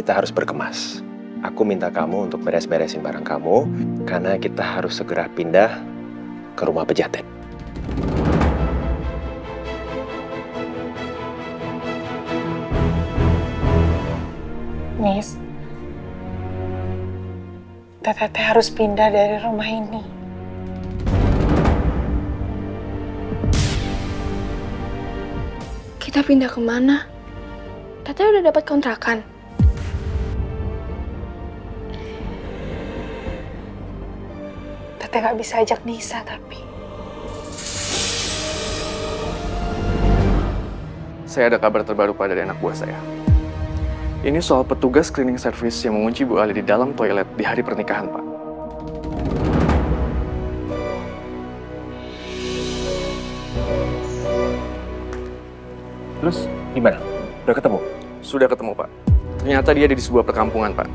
kita harus berkemas. Aku minta kamu untuk beres-beresin barang kamu, karena kita harus segera pindah ke rumah pejaten. Miss, Teteh harus pindah dari rumah ini. Kita pindah kemana? Teteh udah dapat kontrakan. Teteh gak bisa ajak Nisa tapi. Saya ada kabar terbaru Pak dari anak buah saya. Ini soal petugas cleaning service yang mengunci Bu Ali di dalam toilet di hari pernikahan, Pak. Terus gimana? Udah ketemu? Sudah ketemu, Pak. Ternyata dia ada di sebuah perkampungan, Pak.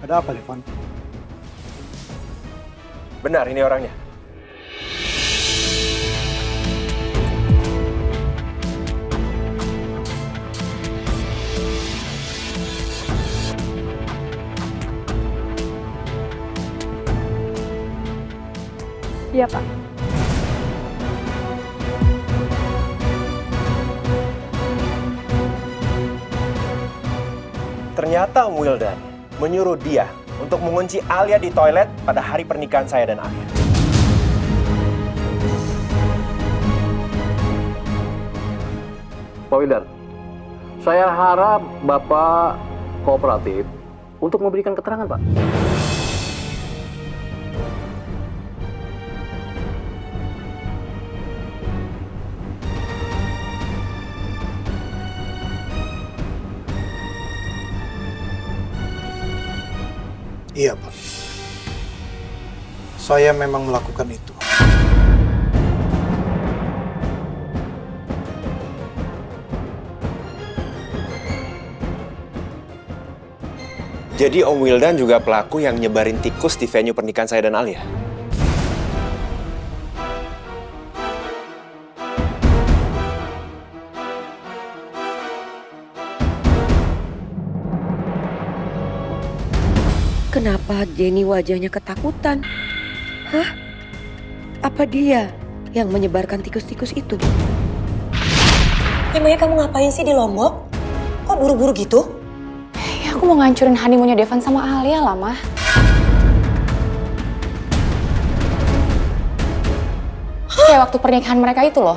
Ada apa, Devan? Benar, ini orangnya. Iya, Pak. Ternyata Om Wildan menyuruh dia untuk mengunci Alia di toilet pada hari pernikahan saya dan Alia. Pak Wildan, saya harap Bapak kooperatif untuk memberikan keterangan, Pak. Iya, Pak. Saya memang melakukan itu. Jadi Om Wildan juga pelaku yang nyebarin tikus di venue pernikahan saya dan Alia? Kenapa Jenny wajahnya ketakutan? Hah? Apa dia yang menyebarkan tikus-tikus itu? Emangnya kamu ngapain sih di Lombok? Kok buru-buru gitu? Ya aku mau ngancurin honeymoonnya Devan sama Alia lah, Mah. Kayak waktu pernikahan mereka itu loh.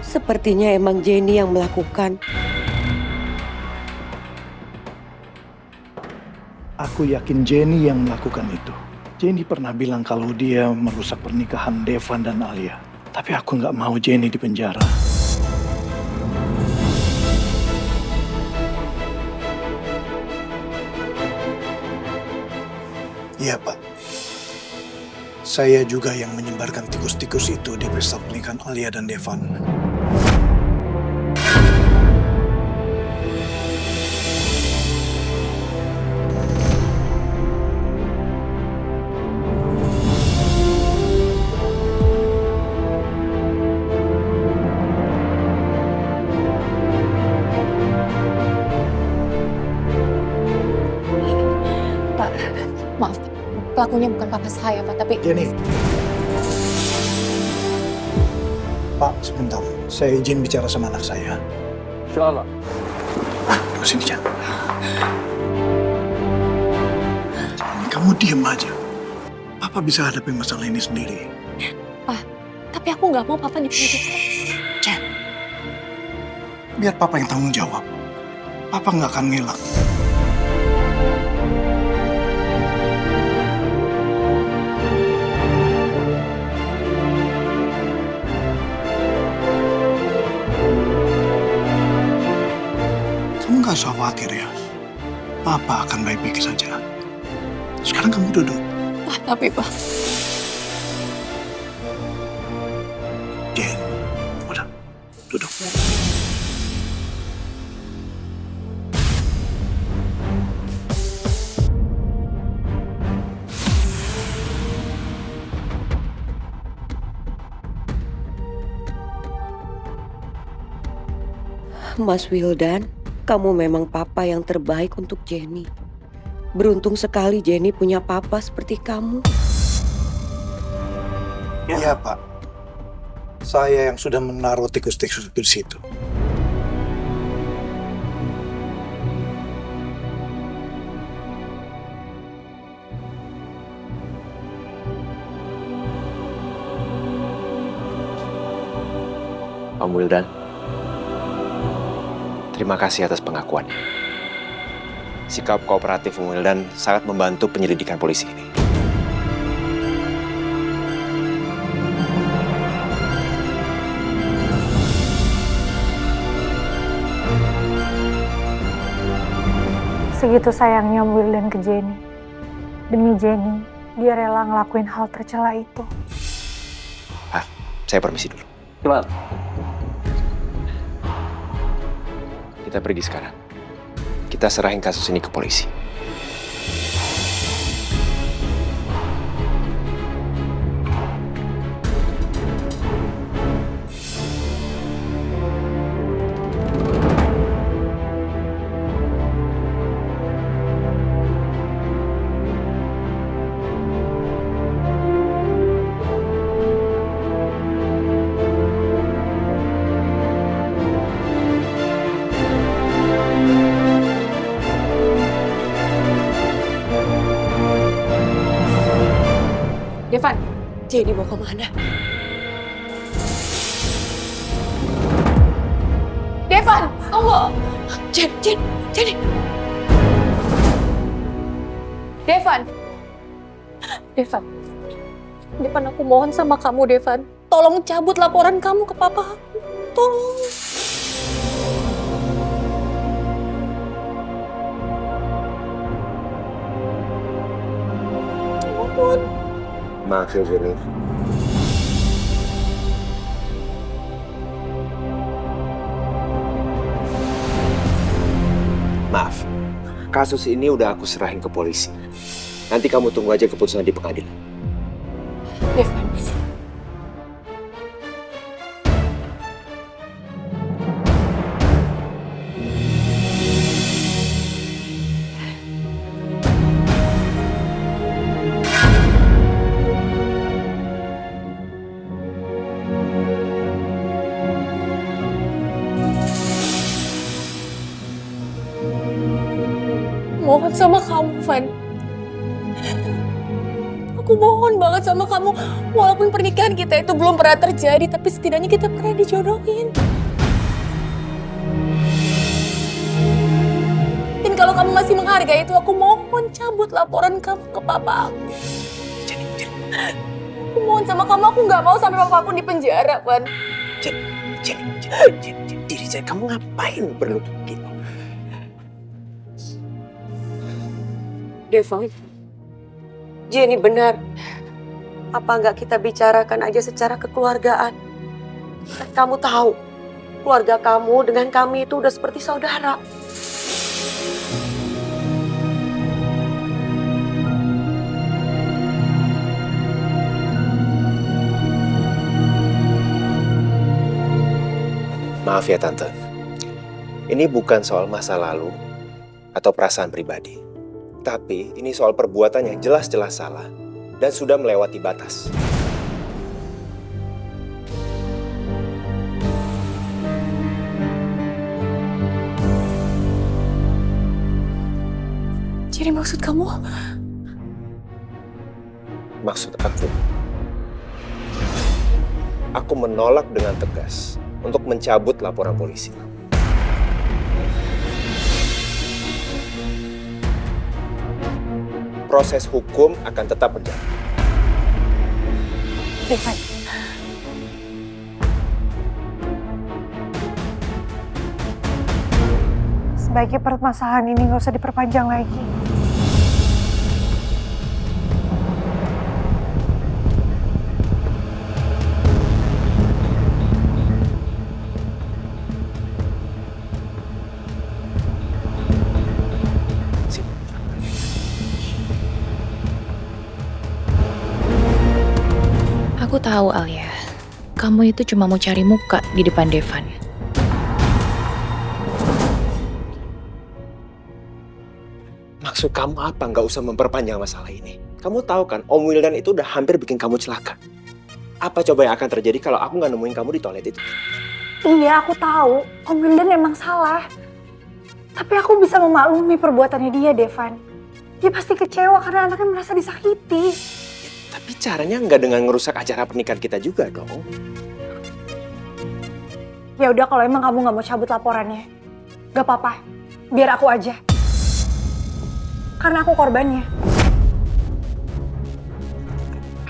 Sepertinya emang Jenny yang melakukan. Aku yakin Jenny yang melakukan itu. Jenny pernah bilang kalau dia merusak pernikahan Devan dan Alia. Tapi aku nggak mau Jenny di penjara. Iya, Pak. Saya juga yang menyebarkan tikus-tikus itu di pesta pernikahan Alia dan Devan. Pak, maaf. Pelakunya bukan papa saya, Pak, tapi... Jenny. Pak, sebentar. Saya izin bicara sama anak saya. Insyaallah. Tunggu sini, Jan. Kamu diem aja. Papa bisa hadapi masalah ini sendiri. Pak, tapi aku nggak mau papa dipenjara. Jen. Biar Papa yang tanggung jawab. Papa nggak akan ngelak. Papa akan baik-baik saja. Sekarang kamu duduk. Tapi Pak, Jen, udah, duduk. Mas Wildan, kamu memang papa yang terbaik untuk Jenny. Beruntung sekali Jenny punya papa seperti kamu. Iya, Pak. Saya yang sudah menaruh tikus-tikus itu di situ. Om Wildan, terima kasih atas pengakuannya. Sikap kooperatif Om Wildan sangat membantu penyelidikan polisi ini. Segitu sayangnya Om Wildan ke Jenny. Demi Jenny, dia rela ngelakuin hal tercela itu. Saya permisi dulu. Gimana? Kita pergi sekarang. Kita serahin kasus ini ke polisi. Devan, Jenny mau kemana? Devan, tunggu. Jenny. Devan, aku mohon sama kamu, Devan. Tolong cabut laporan kamu ke papa aku. Tolong. Mohon. Maaf ya, Jenny. Maaf, kasus ini udah aku serahin ke polisi. Nanti kamu tunggu aja keputusan di pengadilan. Devan. Mohon sama kamu, Van. Aku mohon banget sama kamu. Walaupun pernikahan kita itu belum pernah terjadi, tapi setidaknya kita pernah dijodohin. Dan kalau kamu masih menghargai itu, aku mohon cabut laporan kamu ke papa aku. Aku mohon sama kamu, aku nggak mau sampai papa aku di penjara, Van. Jadi kamu ngapain perlu begitu? Devan, Jenny benar. Apa nggak kita bicarakan aja secara kekeluargaan? Kan kamu tahu, keluarga kamu dengan kami itu udah seperti saudara. Maaf ya, Tante. Ini bukan soal masa lalu atau perasaan pribadi. Tapi ini soal perbuatan yang jelas-jelas salah dan sudah melewati batas. Jadi maksud kamu? Maksud aku menolak dengan tegas untuk mencabut laporan polisi. Proses hukum akan tetap berjalan. Devan. sebaiknya permasalahan ini nggak usah diperpanjang lagi. Aku tahu Alia, kamu itu cuma mau cari muka di depan Devan. Maksud kamu apa nggak usah memperpanjang masalah ini? Kamu tahu kan, Om Wildan itu udah hampir bikin kamu celaka. Apa coba yang akan terjadi kalau aku nggak nemuin kamu di toilet itu? Iya, aku tahu. Om Wildan emang salah. Tapi aku bisa memaklumi perbuatannya dia, Devan. Dia pasti kecewa karena anaknya merasa disakiti. Tapi caranya nggak dengan ngerusak acara pernikahan kita juga dong. Ya udah, kalau emang kamu nggak mau cabut laporannya, nggak apa-apa. Biar aku aja. Karena aku korbannya.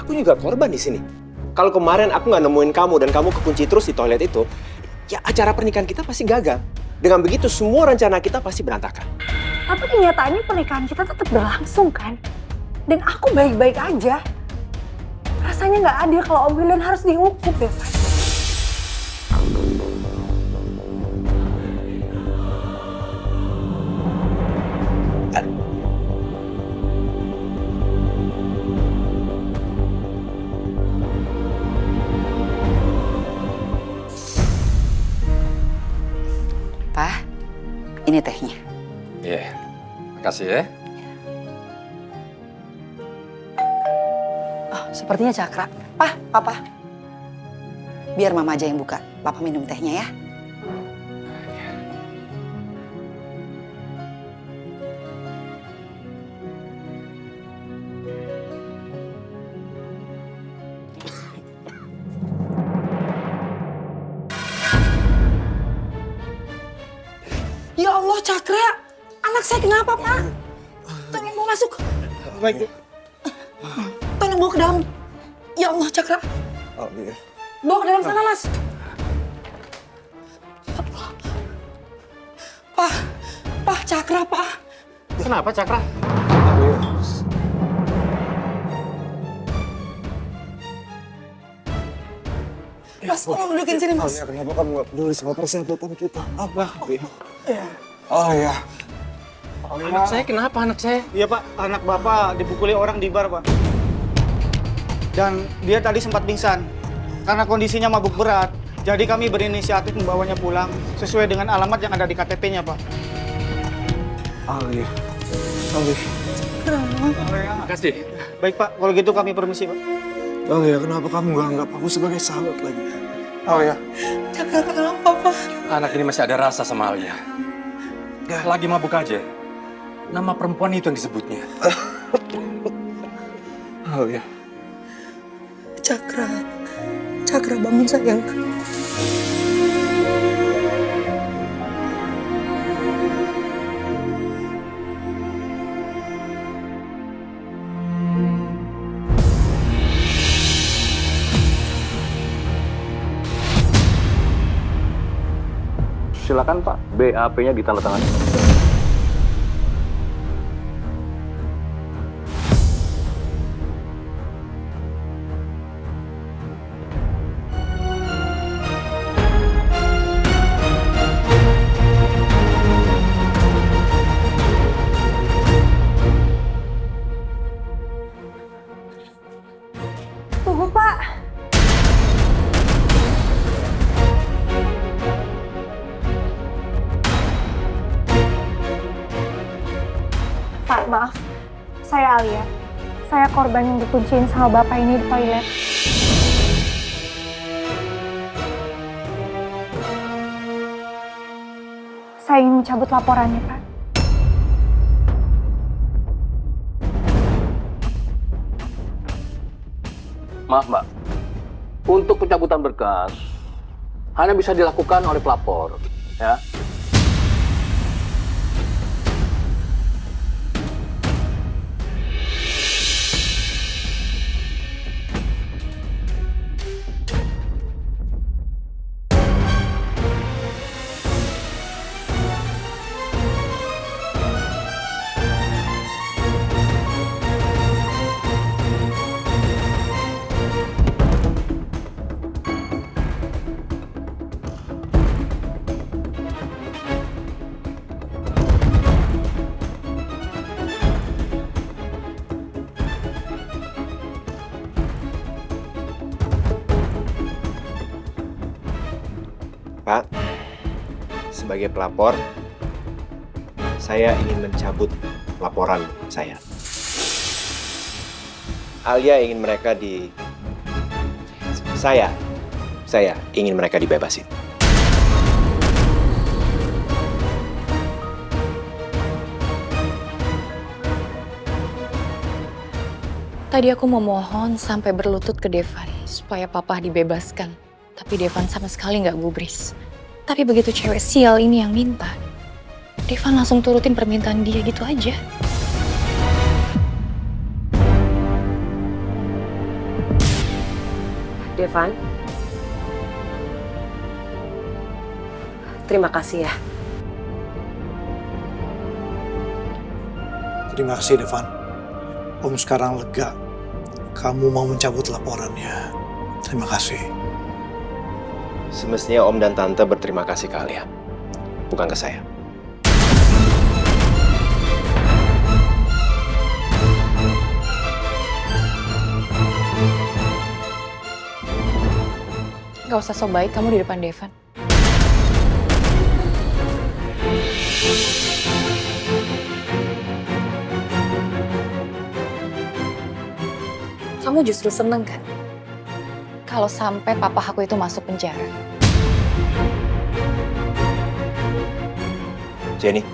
Aku juga korban di sini. Kalau kemarin aku nggak nemuin kamu dan kamu kekunci terus di toilet itu, ya acara pernikahan kita pasti gagal. Dengan begitu semua rencana kita pasti berantakan. Tapi kenyataannya pernikahan kita tetap berlangsung kan? Dan aku baik-baik aja. Rasanya nggak adil kalau Om Wildan harus dihukum, Devan. Pak, ini tehnya. Iya, makasih ya. Oh, sepertinya Cakra. Papa. Biar Mama aja yang buka. Papa minum tehnya ya. Ya Allah, Cakra. Anak saya kenapa, Pak? Tolong bawa masuk. Baik, Bu. Tolong bawa ke dalam. Ya Allah, Cakra. Oh iya. Bawa ke dalam sana, Mas. Pak, Cakra, Pak. Kenapa, Cakra? Mas, tolong dudukin sini, Mas. Kenapa kamu gak peduli sama persahabatan kita? Apa? Oh ya. Anak saya kenapa, anak saya? Iya, Pak. Anak Bapak dipukuli orang di bar, Pak. Dan dia tadi sempat pingsan. Karena kondisinya mabuk berat. Jadi kami berinisiatif membawanya pulang sesuai dengan alamat yang ada di KTP-nya, Pak. Ali. Makasih. Baik, Pak. Kalau gitu kami permisi, Pak. Alia, kenapa kamu gak anggap aku sebagai sahabat lagi? Alia. Cakra, kenapa, Pak? Anak ini masih ada rasa sama Alia. Lagi mabuk aja. Nama perempuan itu yang disebutnya. Alia. Cakra bangun, sayang. Silakan Pak, BAP-nya ditandatangani. Tunggu, Pak. Pak, maaf. Saya Alia. Saya korban yang dikunciin sama Bapak ini di toilet. Saya ingin mencabut laporannya, Pak. Maaf Mbak, untuk pencabutan berkas hanya bisa dilakukan oleh pelapor, ya. sebagai pelapor, saya ingin mencabut laporan saya. Alia ingin mereka Saya ingin mereka dibebasin. Tadi aku memohon sampai berlutut ke Devan supaya papa dibebaskan. Tapi Devan sama sekali nggak gubris. Tapi begitu cewek sial ini yang minta, Devan langsung turutin permintaan dia gitu aja. Devan, terima kasih ya. Terima kasih, Devan. Om sekarang lega. Kamu mau mencabut laporannya. Terima kasih. Semestinya Om dan Tante berterima kasih ke Alia, bukan ke saya. Gak usah so baik kamu di depan Devan. Kamu justru seneng kan? Kalau sampai papa aku itu masuk penjara. Jenny,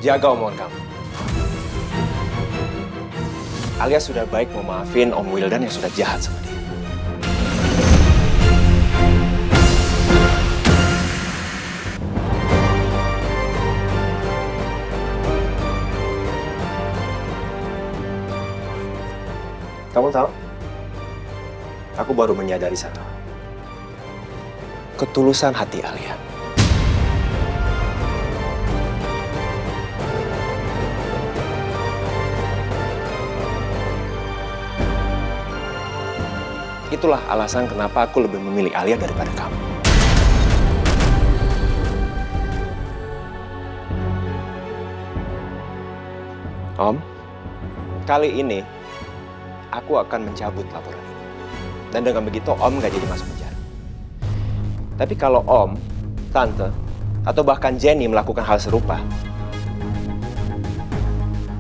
jaga omongan kamu. Alia sudah baik mau maafin Om Wildan yang sudah jahat sama dia. Kamu tahu? Aku baru menyadari satu. Ketulusan hati Alia. Itulah alasan kenapa aku lebih memilih Alia daripada kamu. Om, kali ini aku akan mencabut laporan ini. Dan dengan begitu Om gak jadi masuk penjara. Tapi kalau Om, Tante, atau bahkan Jenny melakukan hal serupa,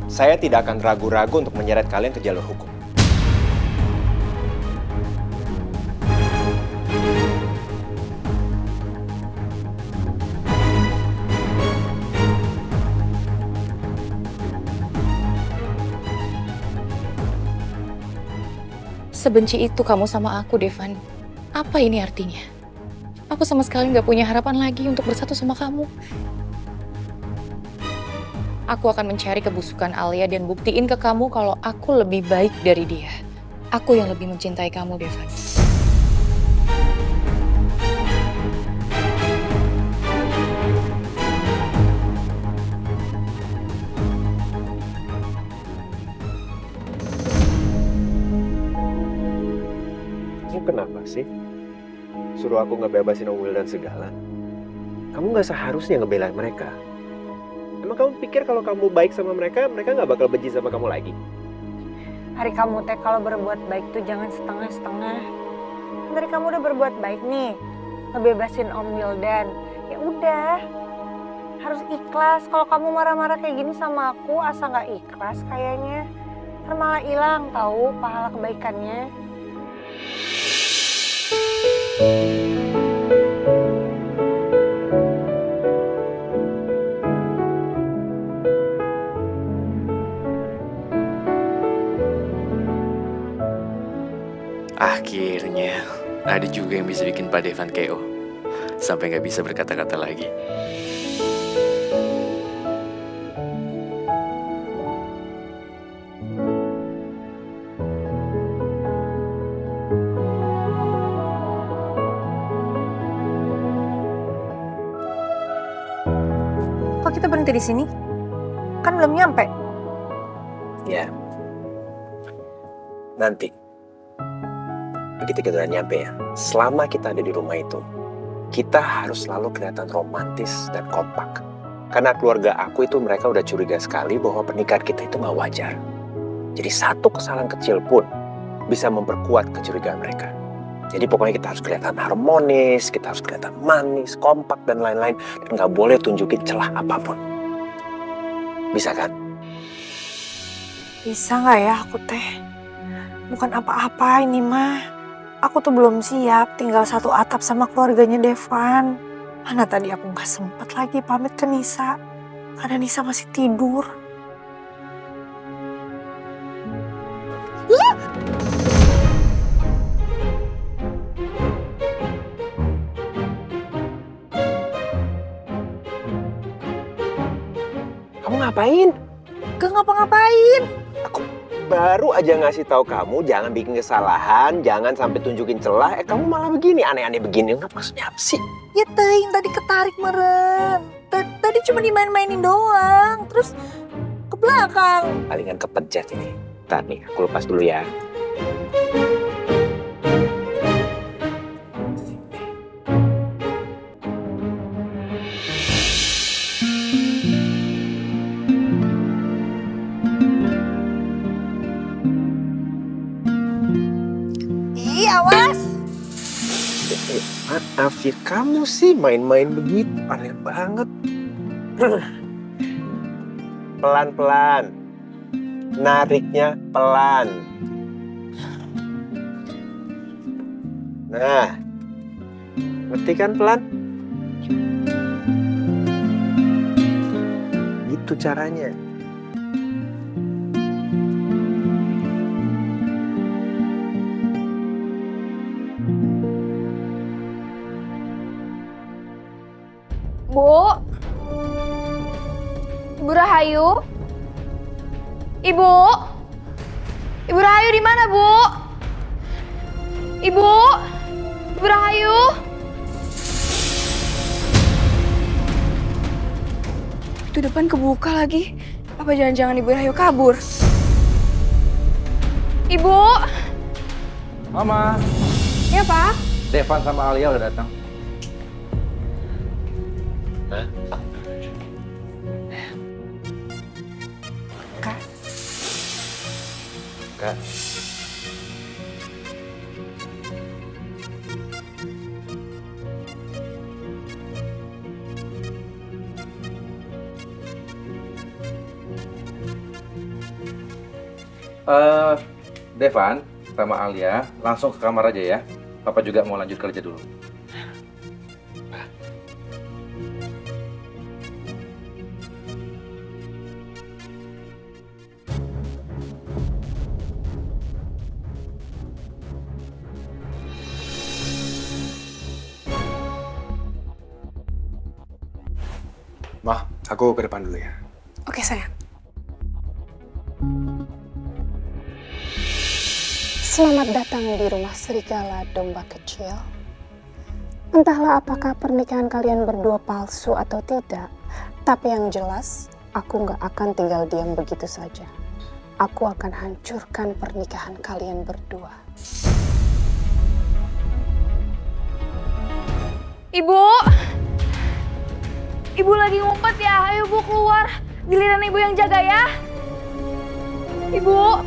saya tidak akan ragu-ragu untuk menyeret kalian ke jalur hukum. Sebenci itu kamu sama aku, Devan. Apa ini artinya? Aku sama sekali nggak punya harapan lagi untuk bersatu sama kamu. Aku akan mencari kebusukan Alia dan buktiin ke kamu kalau aku lebih baik dari dia. Aku yang lebih mencintai kamu, Devan. Kenapa sih? Suruh aku ngebebasin Om Wildan segala. Kamu gak seharusnya ngebelain mereka. Emang kamu pikir kalau kamu baik sama mereka, mereka gak bakal benci sama kamu lagi? Hari kamu teh kalau berbuat baik tuh jangan setengah-setengah. Kan dari kamu udah berbuat baik nih, ngebebasin Om Wildan. Ya udah, harus ikhlas. Kalau kamu marah-marah kayak gini sama aku, asa nggak ikhlas kayaknya. Ntar malah hilang tahu pahala kebaikannya. Akhirnya, ada juga yang bisa bikin Pak Devan KO. Sampai nggak bisa berkata-kata lagi. Kok kita berhenti di sini? Kan belum nyampe. Ya. Nanti. Begitu kita udah nyampe ya. Selama kita ada di rumah itu, kita harus selalu kelihatan romantis dan kompak. Karena keluarga aku itu mereka udah curiga sekali bahwa pernikahan kita itu gak wajar. Jadi satu kesalahan kecil pun bisa memperkuat kecurigaan mereka. Jadi pokoknya kita harus kelihatan harmonis, kita harus kelihatan manis, kompak, dan lain-lain. Dan nggak boleh tunjukin celah apapun. Bisa kan? Bisa nggak ya aku teh? Bukan apa-apa ini mah. Aku tuh belum siap tinggal satu atap sama keluarganya Devan. Mana tadi aku nggak sempet lagi pamit ke Nisa. Karena Nisa masih tidur. Kamu ngapain? Gak ngapa-ngapain. Aku baru aja ngasih tahu kamu jangan bikin kesalahan, jangan sampai tunjukin celah. Kamu malah begini, aneh-aneh begini. Nggak, maksudnya apa sih? Ya Teing tadi ketarik meren. Tadi cuma dimain-mainin doang. Terus ke belakang. Palingan kepencet ini. Ntar nih, aku lepas dulu ya. Ih, awas. Maaf ya, kamu sih main-main begitu. Aneh banget. Pelan-pelan. Nariknya pelan. Nah, ngerti kan pelan? Gitu caranya. Bu? Ibu Rahayu? Ibu? Ibu Rahayu di mana, Bu? Ibu? Ibu Rahayu? Itu depan kebuka lagi. Apa jangan-jangan Ibu Rahayu kabur? Ibu? Mama, Ya, Pak? Devan sama Alia udah datang. Kak. Devan sama Alia langsung ke kamar aja ya. Papa juga mau lanjut kerja dulu. Mah, aku ke depan dulu ya. Oke, sayang. Selamat datang di rumah serigala domba kecil. Entahlah apakah pernikahan kalian berdua palsu atau tidak, tapi yang jelas aku nggak akan tinggal diam begitu saja. Aku akan hancurkan pernikahan kalian berdua. Ibu! Ibu lagi ngumpet ya, ayo Bu keluar. Giliran Ibu yang jaga ya. Ibu,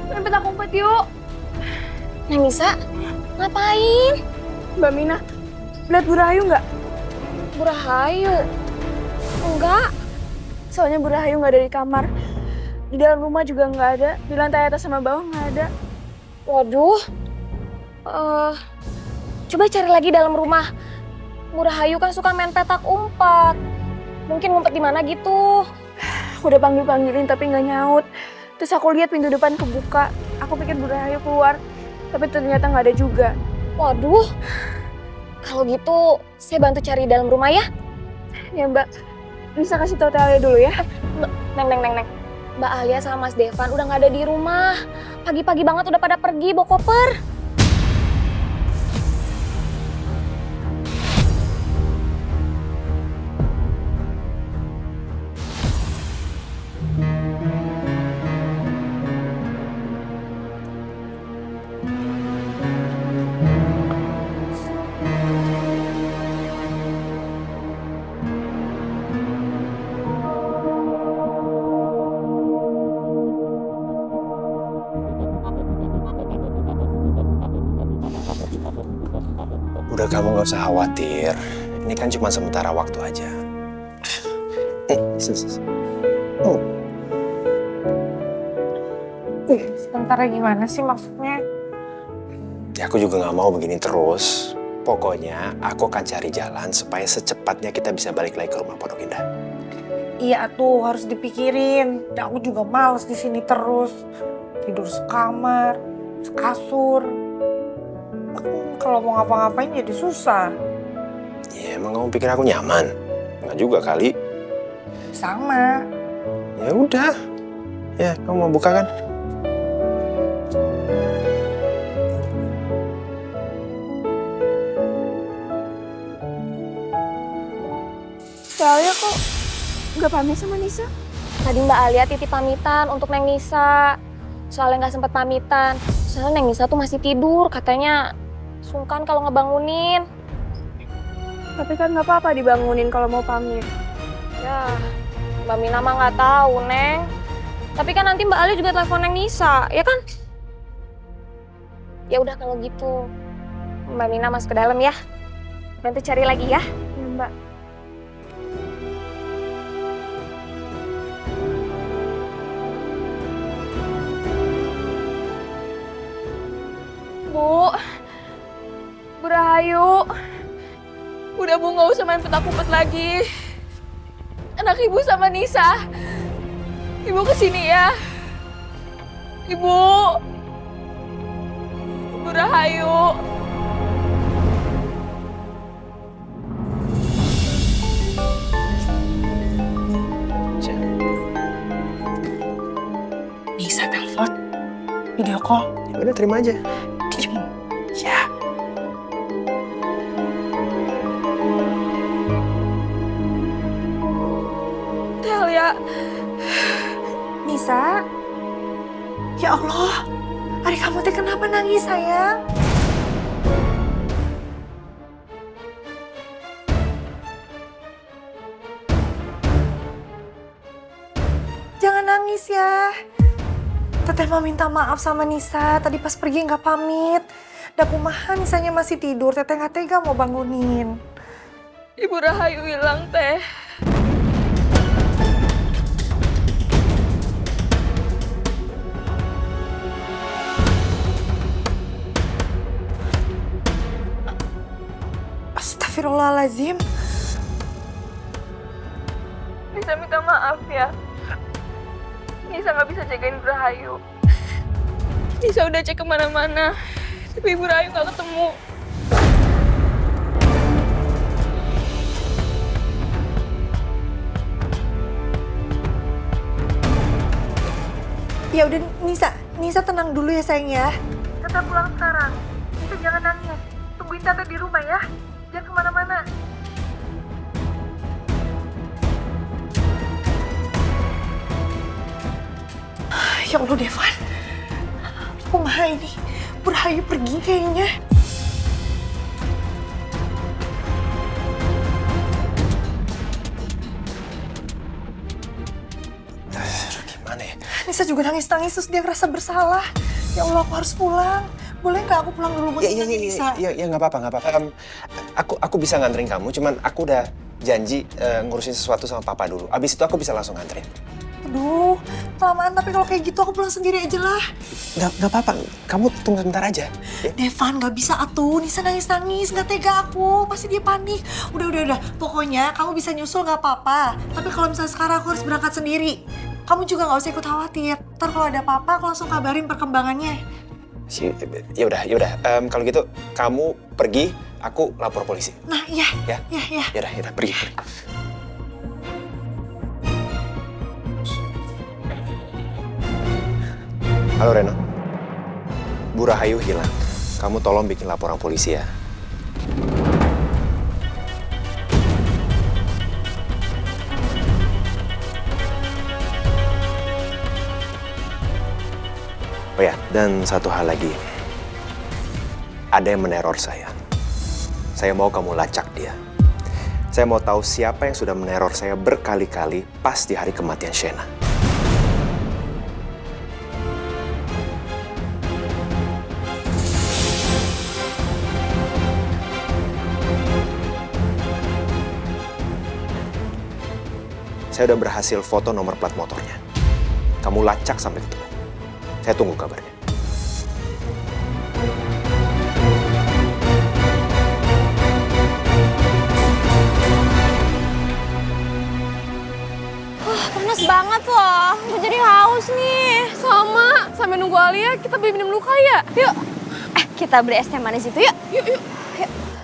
main petak umpet yuk. Neng Nisa, ngapain? Mbak Mina, lihat Bu Rahayu nggak? Bu Rahayu? Enggak. Soalnya Bu Rahayu nggak ada di kamar. Di dalam rumah juga nggak ada. Di lantai atas sama bawah nggak ada. Waduh. Coba cari lagi dalam rumah. Bu Rahayu kan suka main petak umpet. Mungkin ngumpet di mana gitu. Aku udah panggil-panggilin tapi nggak nyaut. Terus aku lihat pintu depan kebuka. Aku pikir Bu Rahayu keluar. Tapi ternyata nggak ada juga. Waduh. Kalau gitu, saya bantu cari dalam rumah ya. Ya Mbak, bisa kasih tahu Alia dulu ya. Neng. Mbak Alia sama Mas Devan udah nggak ada di rumah. Pagi-pagi banget udah pada pergi bawa koper. Udah, kamu nggak usah khawatir. Ini kan cuma sementara waktu aja. Sebentar gimana sih maksudnya? Ya aku juga nggak mau begini terus. Pokoknya aku akan cari jalan supaya secepatnya kita bisa balik lagi ke rumah Pondok Indah. Iya tuh harus dipikirin. Dan aku juga males di sini terus. Tidur sekamar, sekasur. Aku kalau mau ngapa-ngapain jadi susah. Ya emang kamu pikir aku nyaman? Nggak juga kali. Sama. Ya udah. Ya, kamu mau buka kan? Mbak Alia kok nggak pamit sama Nisa? Tadi Mbak Alia titip pamitan untuk Neng Nisa. Soalnya nggak sempat pamitan. Soalnya Neng Nisa tuh masih tidur. Katanya sungkan kalau ngebangunin. Tapi kan nggak apa-apa dibangunin kalau mau pamit. Ya, Mbak Mina mah nggak tahu, Neng. Tapi kan nanti Mbak Alia juga telepon Neng Nisa, ya kan? Ya udah kalau gitu, Mbak Mina masuk ke dalam ya. Bantu cari lagi ya. Ya, Mbak. Bu Rahayu, udah Bu nggak usah main petak umpet lagi. Anak Ibu sama Nisa, Ibu kesini ya. Ibu Rahayu. Nisa telepon, video call. Ya udah, terima aja. Ya. Telia. Nisa? Ya Allah, adik kamu teh kenapa nangis sayang? Jangan nangis ya. Teteh mau minta maaf sama Nisa, tadi pas pergi nggak pamit. Da kumaha Nisanya masih tidur, teteh nggak tega mau bangunin. Ibu Rahayu hilang teh. Astagfirullahaladzim. Nisa minta maaf ya. Nisa nggak bisa jagain Ibu Rahayu. Nisa udah cek kemana-mana, tapi Ibu Rahayu nggak ketemu. Ya udah Nisa tenang dulu ya sayang ya. Tetap pulang sekarang. Nisa jangan nangis. Tungguin Tante di rumah ya. Jangan kemana-mana. Ya Allah Devan. Kumaha ini? Bu Rahayu pergi kayaknya. Gimana ya? Nisa juga nangis-nangis terus dia ngerasa bersalah. Ya Allah, aku harus pulang. Boleh nggak aku pulang dulu buat Nisa? Ya nggak apa-apa. Aku bisa nganterin kamu, cuman aku udah janji ngurusin sesuatu sama papa dulu. Abis itu aku bisa langsung nganterin. Aduh, kelamaan tapi kalau kayak gitu aku pulang sendiri aja lah. Nggak apa-apa, kamu tunggu sebentar aja. Ya? Devan, nggak bisa atuh. Nisa nangis-nangis, nggak tega aku. Pasti dia panik. Udah. Pokoknya kamu bisa nyusul nggak apa-apa. Tapi kalau misalnya sekarang aku harus berangkat sendiri. Kamu juga nggak usah ikut khawatir. Ntar kalau ada apa-apa, aku langsung kabarin perkembangannya. Ya udah. Kalau gitu kamu pergi, aku lapor polisi. Nah, iya. Ya. Ya udah, pergi. Halo Reno. Bu Rahayu hilang. Kamu tolong bikin laporan polisi ya. Oh ya, dan satu hal lagi. Ada yang meneror saya. Saya mau kamu lacak dia. Saya mau tahu siapa yang sudah meneror saya berkali-kali pas di hari kematian Shena. saya udah berhasil foto nomor plat motornya. Kamu lacak sampai ketemu. Saya tunggu kabarnya. Panas banget loh, gue jadi haus nih. Sama, sambil nunggu Alia kita beli minum dulu kali ya? Yuk. Kita beli es teh manis itu yuk. Yuk.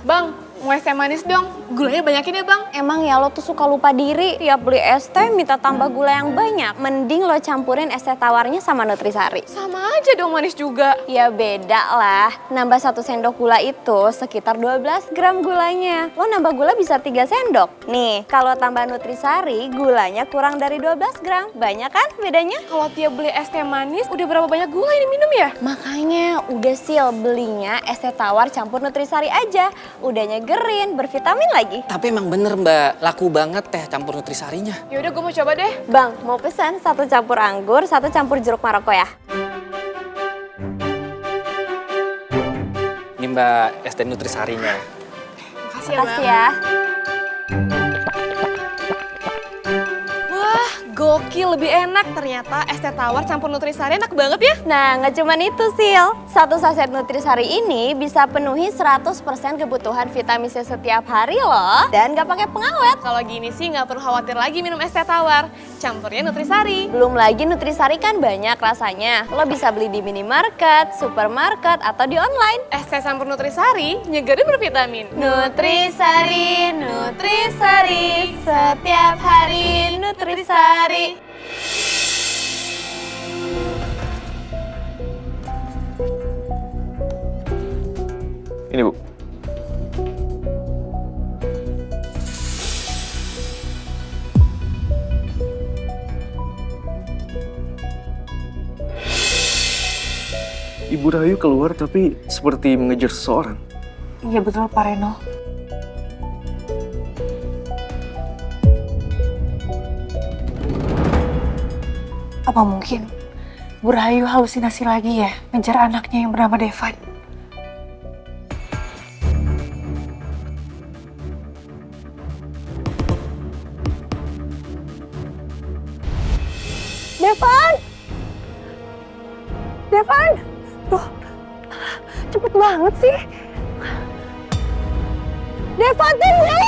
Bang, mau es teh manis dong. Gulanya banyakin ya bang. Emang ya lo tuh suka lupa diri. Tiap beli es teh minta tambah gula yang banyak. Mending lo campurin es teh tawarnya sama Nutrisari. Sama aja dong manis juga. Ya beda lah. Nambah 1 sendok gula itu sekitar 12 gram gulanya. Lo nambah gula bisa 3 sendok. Nih, kalau tambah Nutrisari gulanya kurang dari 12 gram. Banyak kan bedanya? Kalau tiap beli es teh manis, udah berapa banyak gula ini minum ya? Makanya udah Sil belinya es teh tawar campur Nutrisari aja. Udah nyegerin, bervitamin lagi. Tapi emang bener Mbak, laku banget teh campur Nutrisarinya. Ya udah gue mau coba deh. Bang, mau pesan 1 campur anggur, 1 campur jeruk Maroko ya. Ini Mbak, es teh Nutrisarinya. Makasih ya. Wah, gokil, lebih enak ternyata es teh tawar campur Nutrisari enak banget ya. Nah, nggak cuma itu, Sil. 1 saset Nutrisari ini bisa penuhi 100% kebutuhan vitamin C setiap hari loh. Dan nggak pakai pengawet. Kalau gini sih nggak perlu khawatir lagi minum es teh tawar. Campurnya Nutrisari. Belum lagi Nutrisari kan banyak rasanya. Lo bisa beli di minimarket, supermarket, atau di online. Es teh campur Nutrisari, nyegerin bervitamin. Nutrisari, Nutrisari, setiap hari Nutrisari. Ini Bu. Ibu Rahayu keluar tapi seperti mengejar seseorang. Iya betul Pak Reno. Apa mungkin Bu Rahayu halusinasi lagi ya ngejar anaknya yang bernama Devan? Devan! Devan! Loh, cepet banget sih. Devan, tunggu!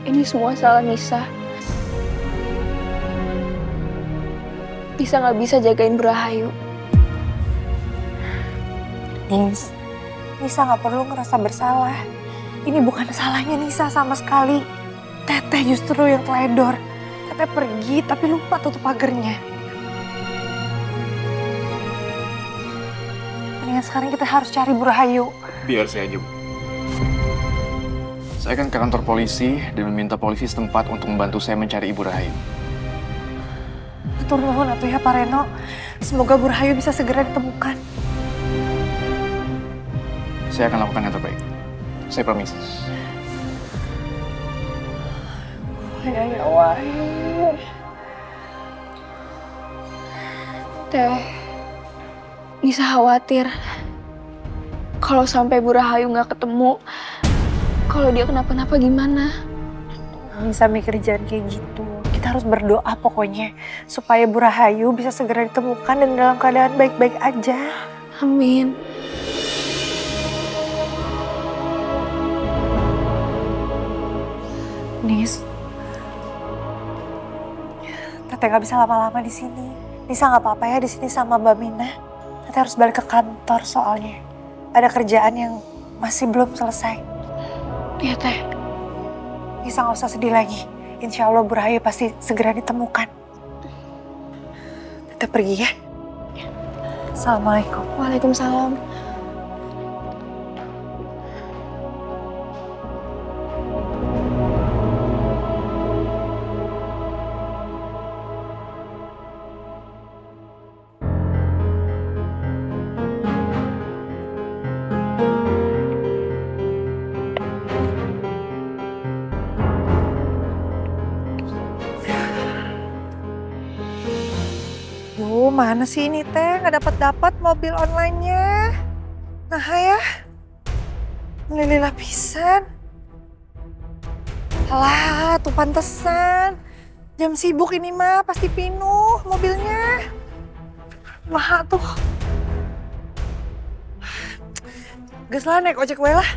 Ini semua salah Nisa. Nisa nggak bisa jagain Rahayu. Nisa nggak perlu ngerasa bersalah. Ini bukan salahnya Nisa sama sekali. Teteh justru yang teledor. Teteh pergi tapi lupa tutup pagernya. Mendingan sekarang kita harus cari Bu Rahayu. Biar saya aja Bu. Saya akan ke kantor polisi dan meminta polisi setempat untuk membantu saya mencari Ibu Rahayu. Atur nuhun atuh ya Pak Reno. Semoga Bu Rahayu bisa segera ditemukan. Saya akan lakukan yang terbaik. Saya permisi. Ya Wahyu. Teh, Nisa khawatir kalau sampai Bu Rahayu nggak ketemu, kalau dia kenapa-napa gimana? Nisa mikir jangan kayak gitu. Kita harus berdoa pokoknya supaya Bu Rahayu bisa segera ditemukan dan dalam keadaan baik-baik aja. Amin. Nis, Teteh nggak bisa lama-lama di sini. Nisa nggak apa-apa ya di sini sama Mbak Mina. Teteh harus balik ke kantor soalnya ada kerjaan yang masih belum selesai. Iya Teh. Nisa nggak usah sedih lagi. Insya Allah Bu Rahayu pasti segera ditemukan. Teteh pergi ya. Assalamualaikum. Waalaikumsalam. Mana sih ini Teh? Nggak dapat mobil online-nya. Nah ya. Lila pisan. Alah, tuh pantesan. Jam sibuk ini mah pasti penuh mobilnya. Maha tuh. Geus lah naik ojek wae lah.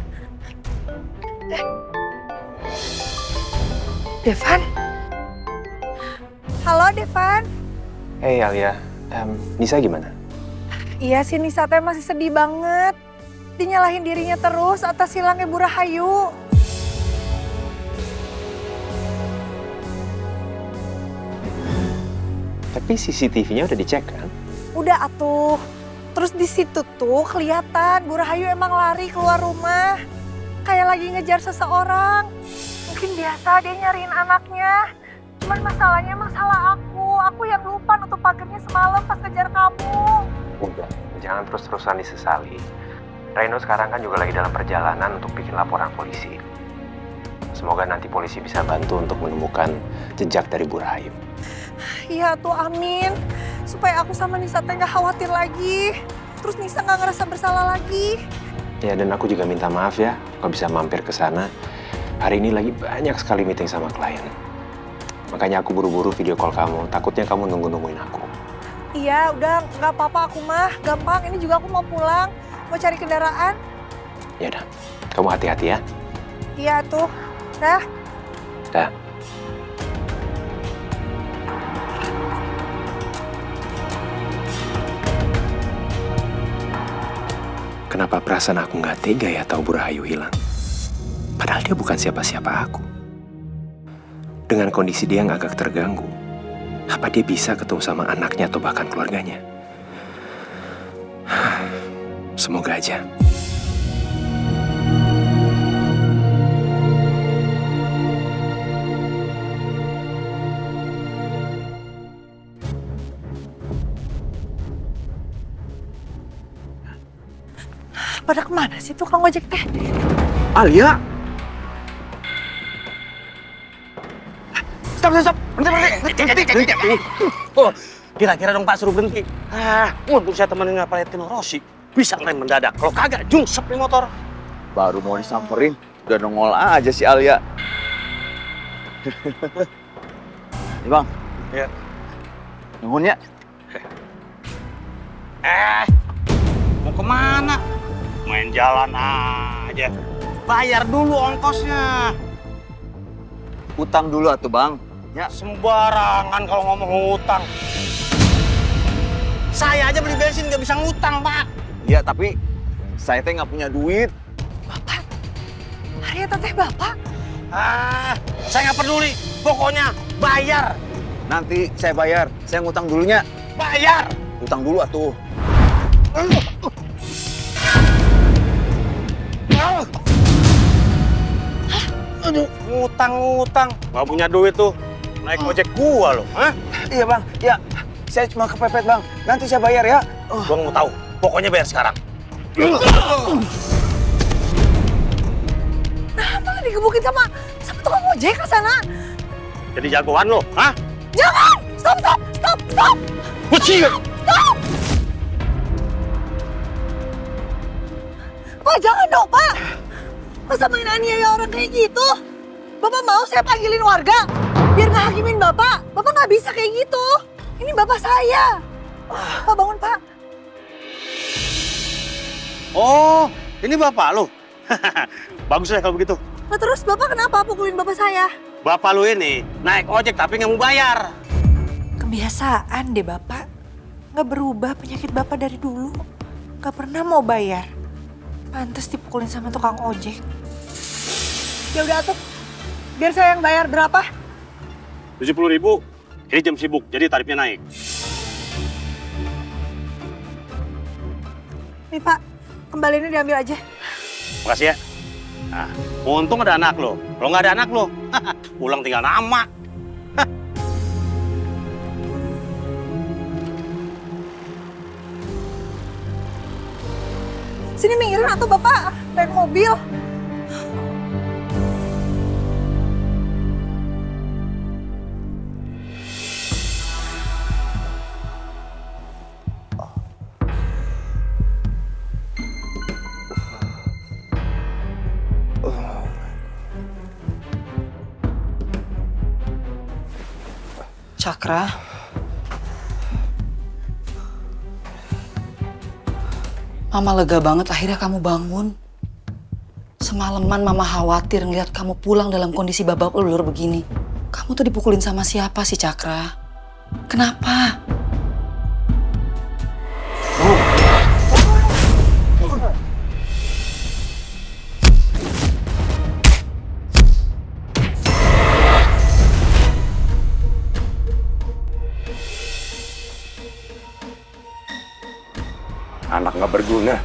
Devan? Halo Devan? Hey Alia, Nisa gimana? Iya sih Nisa teh masih sedih banget. Dinyalahin dirinya terus atas hilangnya Bu Rahayu. Tapi CCTV-nya udah dicek kan? Udah atuh. Terus di situ tuh kelihatan Bu Rahayu emang lari keluar rumah. Kayak lagi ngejar seseorang. Mungkin biasa dia nyariin anaknya. Cuman masalahnya masalah aku. Aku yang lupa nutup pagernya semalam pas ngejar kamu. Udah, jangan terus-terusan disesali. Reno sekarang kan juga lagi dalam perjalanan untuk bikin laporan polisi. Semoga nanti polisi bisa bantu untuk menemukan jejak dari Bu Rahayu. Iya tuh amin. Supaya aku sama Nisa teh gak khawatir lagi. Terus Nisa gak ngerasa bersalah lagi. Ya dan aku juga minta maaf ya, gak bisa mampir ke sana. Hari ini lagi banyak sekali meeting sama klien. Makanya aku buru-buru video call kamu, takutnya kamu nungguin aku. Iya udah gak apa-apa aku mah. Gampang, ini juga aku mau pulang. Mau cari kendaraan. Ya udah, kamu hati-hati ya. Iya tuh, dah. Dah. Kenapa perasaan aku nggak tega ya tahu Bu Rahayu hilang? Padahal dia bukan siapa-siapa aku. Dengan kondisi dia yang agak terganggu, apa dia bisa ketemu sama anaknya atau bahkan keluarganya? Semoga aja. Pada kemana sih tukang ojek teh? Alia! Stop! Berhenti! Oh, kira-kira dong Pak suruh berhenti. Untuk saya temenin Valentino Rossi, bisa ngerem mendadak. Kalau kagak, jungsep nih motor. Baru mau disamperin, udah nongol aja si Alia. Nih Bang. Ya. Nuhun ya. Mau kemana? Main jalan aja. Bayar dulu ongkosnya. Utang dulu atuh Bang. Ya. Sembarangan kalau ngomong utang. Saya aja beli bensin nggak bisa ngutang, Pak. Iya, tapi saya teh nggak punya duit. Bapak? Harya teh Bapak? Saya nggak peduli. Pokoknya bayar. Nanti saya bayar. Saya ngutang dulunya. Bayar. Utang dulu atuh. Aduh, ngutang. Nggak punya duit tuh. Naik ojek gua loh, hah? Iya Bang, ya. Saya cuma kepepet Bang. Nanti saya bayar ya. Gua nggak mau tahu. Pokoknya bayar sekarang. Nah, malah digebukin sama tukang ojek ke sana. Jadi jagoan lo, hah? Jangan! Stop! Stop! Pak, jangan dong, Pak! Masa main aniaya orang kayak gitu? Bapak mau saya panggilin warga? Biar nggak hakimin Bapak. Bapak nggak bisa kayak gitu. Ini Bapak saya. Pak, bangun, Pak. Oh, ini bapak lo. Bagus deh kalau begitu. Nah, terus Bapak kenapa pukulin Bapak saya? Bapak lu ini naik ojek tapi nggak mau bayar. Kebiasaan deh Bapak. Nggak berubah penyakit Bapak dari dulu. Nggak pernah mau bayar. Pantes dipukulin sama tukang ojek. Ya udah tuh, biar saya yang bayar berapa? 70.000. Ini jam sibuk, jadi tarifnya naik. Nih Pak, kembaliannya diambil aja. Makasih ya. Nah, untung ada anak lo. Kalau nggak ada anak lo, pulang tinggal nama. Sini minggirin atau Bapak naik mobil. Cakra. Mama lega banget akhirnya kamu bangun. Semalaman Mama khawatir ngeliat kamu pulang dalam kondisi babak belur begini. Kamu tuh dipukulin sama siapa sih, Cakra? Kenapa? Anak nggak berguna.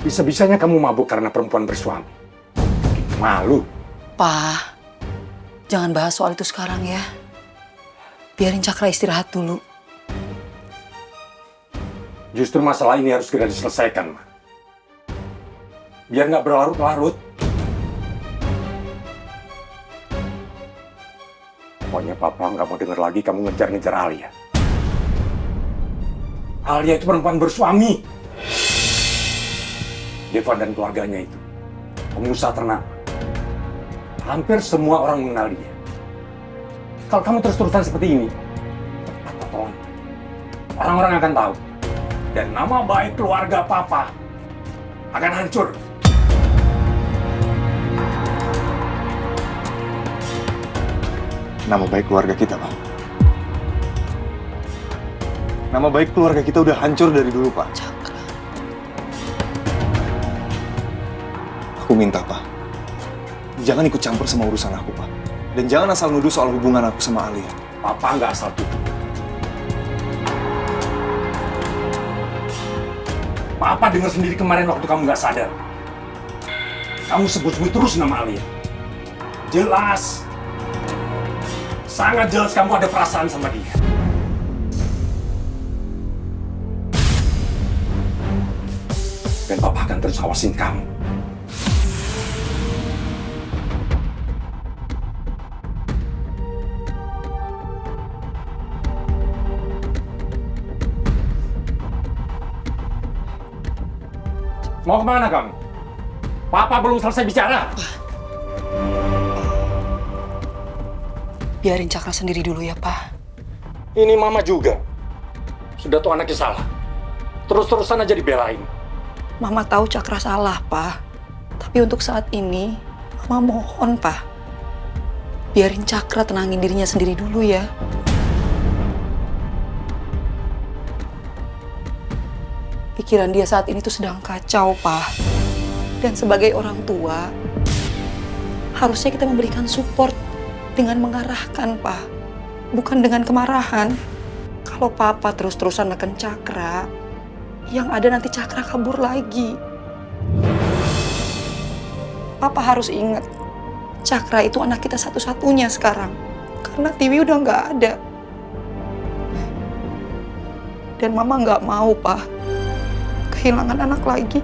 Bisa-bisanya kamu mabuk karena perempuan bersuami. Malu. Pa, jangan bahas soal itu sekarang ya. Biarin Cakra istirahat dulu. Justru masalah ini harus segera diselesaikan, Ma. Biar nggak berlarut-larut. Pokoknya Papa nggak mau denger lagi kamu ngejar-ngejar Alia. Alia itu perempuan bersuami. Devan dan keluarganya itu pengusaha ternak. Hampir semua orang mengenal dia. Kalau kamu terus-terusan seperti ini, cepat atau lambat, orang-orang akan tahu. Dan nama baik keluarga Papa akan hancur. Nama baik keluarga kita, Pak. Nama baik keluarga kita udah hancur dari dulu, Pak. Aku minta, Pak. Jangan ikut campur sama urusan aku, Pak. Dan jangan asal nuduh soal hubungan aku sama Alia. Papa nggak asal tuduh. Papa dengar sendiri kemarin waktu kamu nggak sadar. Kamu sebut-sebut terus nama Alia. Jelas. Sangat jelas kamu ada perasaan sama dia. Dan Papa akan terus awasin kamu. Mau kemana kamu? Papa belum selesai bicara. Biarin Cakra sendiri dulu ya, Pak. Ini Mama juga. Sudah tuh anaknya salah. Terus-terusan aja dibelain. Mama tahu Cakra salah, Pak. Tapi untuk saat ini, Mama mohon, Pak. Biarin Cakra tenangin dirinya sendiri dulu ya. Pikiran dia saat ini tuh sedang kacau, Pak. Dan sebagai orang tua, harusnya kita memberikan support dengan mengarahkan, Pak. Bukan dengan kemarahan. Kalau Papa terus-terusan neken Cakra, yang ada nanti Cakra kabur lagi. Papa harus ingat, Cakra itu anak kita satu-satunya sekarang. Karena Tiwi udah nggak ada. Dan Mama nggak mau, Pak, kehilangan anak lagi.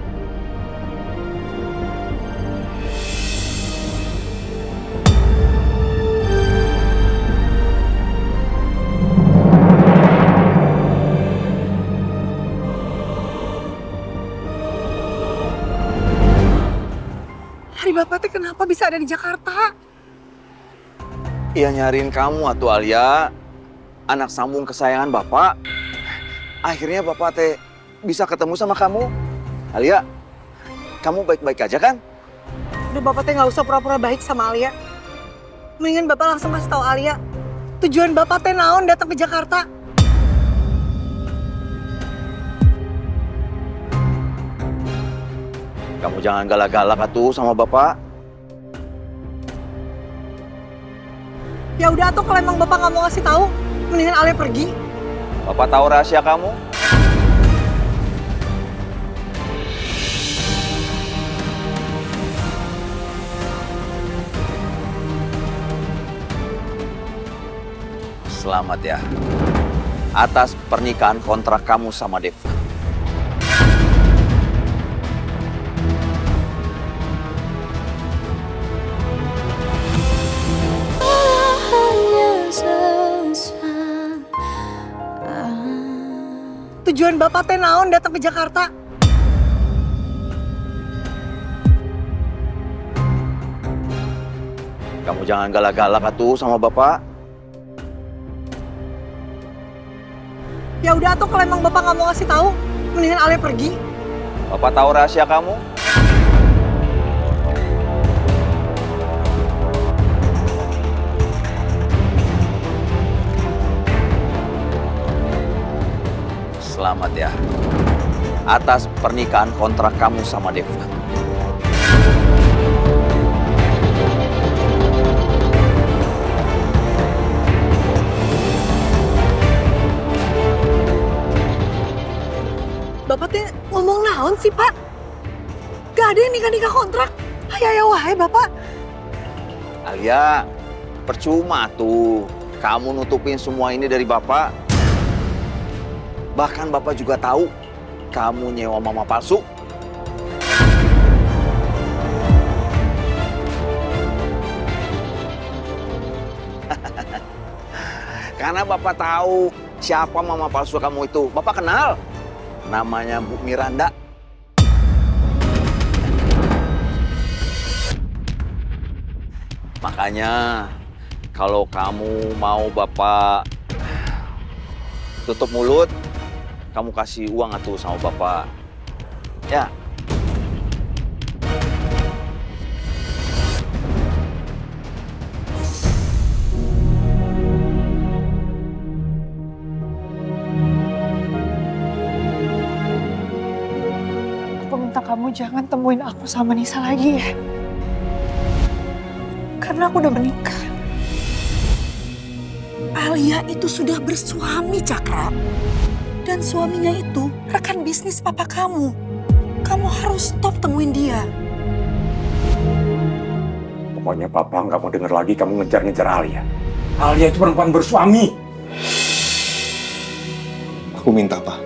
Hari Bapak teh kenapa bisa ada di Jakarta? Iya nyariin kamu atuh Alia, anak sambung kesayangan Bapak. Akhirnya Bapak teh bisa ketemu sama kamu. Alia, kamu baik-baik aja kan? Udah Bapak teh nggak usah pura-pura baik sama Alia. Mendingan Bapak langsung kasih tahu Alia, tujuan Bapak teh naon datang ke Jakarta. Kamu jangan galak-galak atuh sama Bapak. Ya udah tuh kalau emang Bapak nggak mau ngasih tahu, mendingan Alia pergi. Bapak tahu rahasia kamu? Selamat ya, atas pernikahan kontrak kamu sama Devan. Tujuan Bapak teh naon datang ke Jakarta? Kamu jangan galak-galak atuh sama bapak. Ya udah tuh kalau emang bapak nggak mau ngasih tahu, mendingan Alia pergi. Bapak tahu rahasia kamu? Selamat ya, atas pernikahan kontrak kamu sama Devan. Bapak teh ngomong naon sih, Pak? Gak ada yang nikah-nikah kontrak. Ayo wahai Bapak. Alia, percuma tuh kamu nutupin semua ini dari Bapak. Bahkan Bapak juga tahu kamu nyewa mama palsu. Karena Bapak tahu siapa mama palsu kamu itu. Bapak kenal. Namanya Bu Miranda. Makanya kalau kamu mau Bapak tutup mulut, kamu kasih uang atuh sama Bapak. Ya. Aku minta kamu jangan temuin aku sama Nisa lagi ya. Karena aku udah menikah. Alia itu sudah bersuami, Cakra. Dan suaminya itu rekan bisnis papa kamu. Kamu harus stop temuin dia. Pokoknya papa nggak mau denger lagi kamu ngejar-ngejar Alia. Alia itu perempuan bersuami. Aku minta, Pak.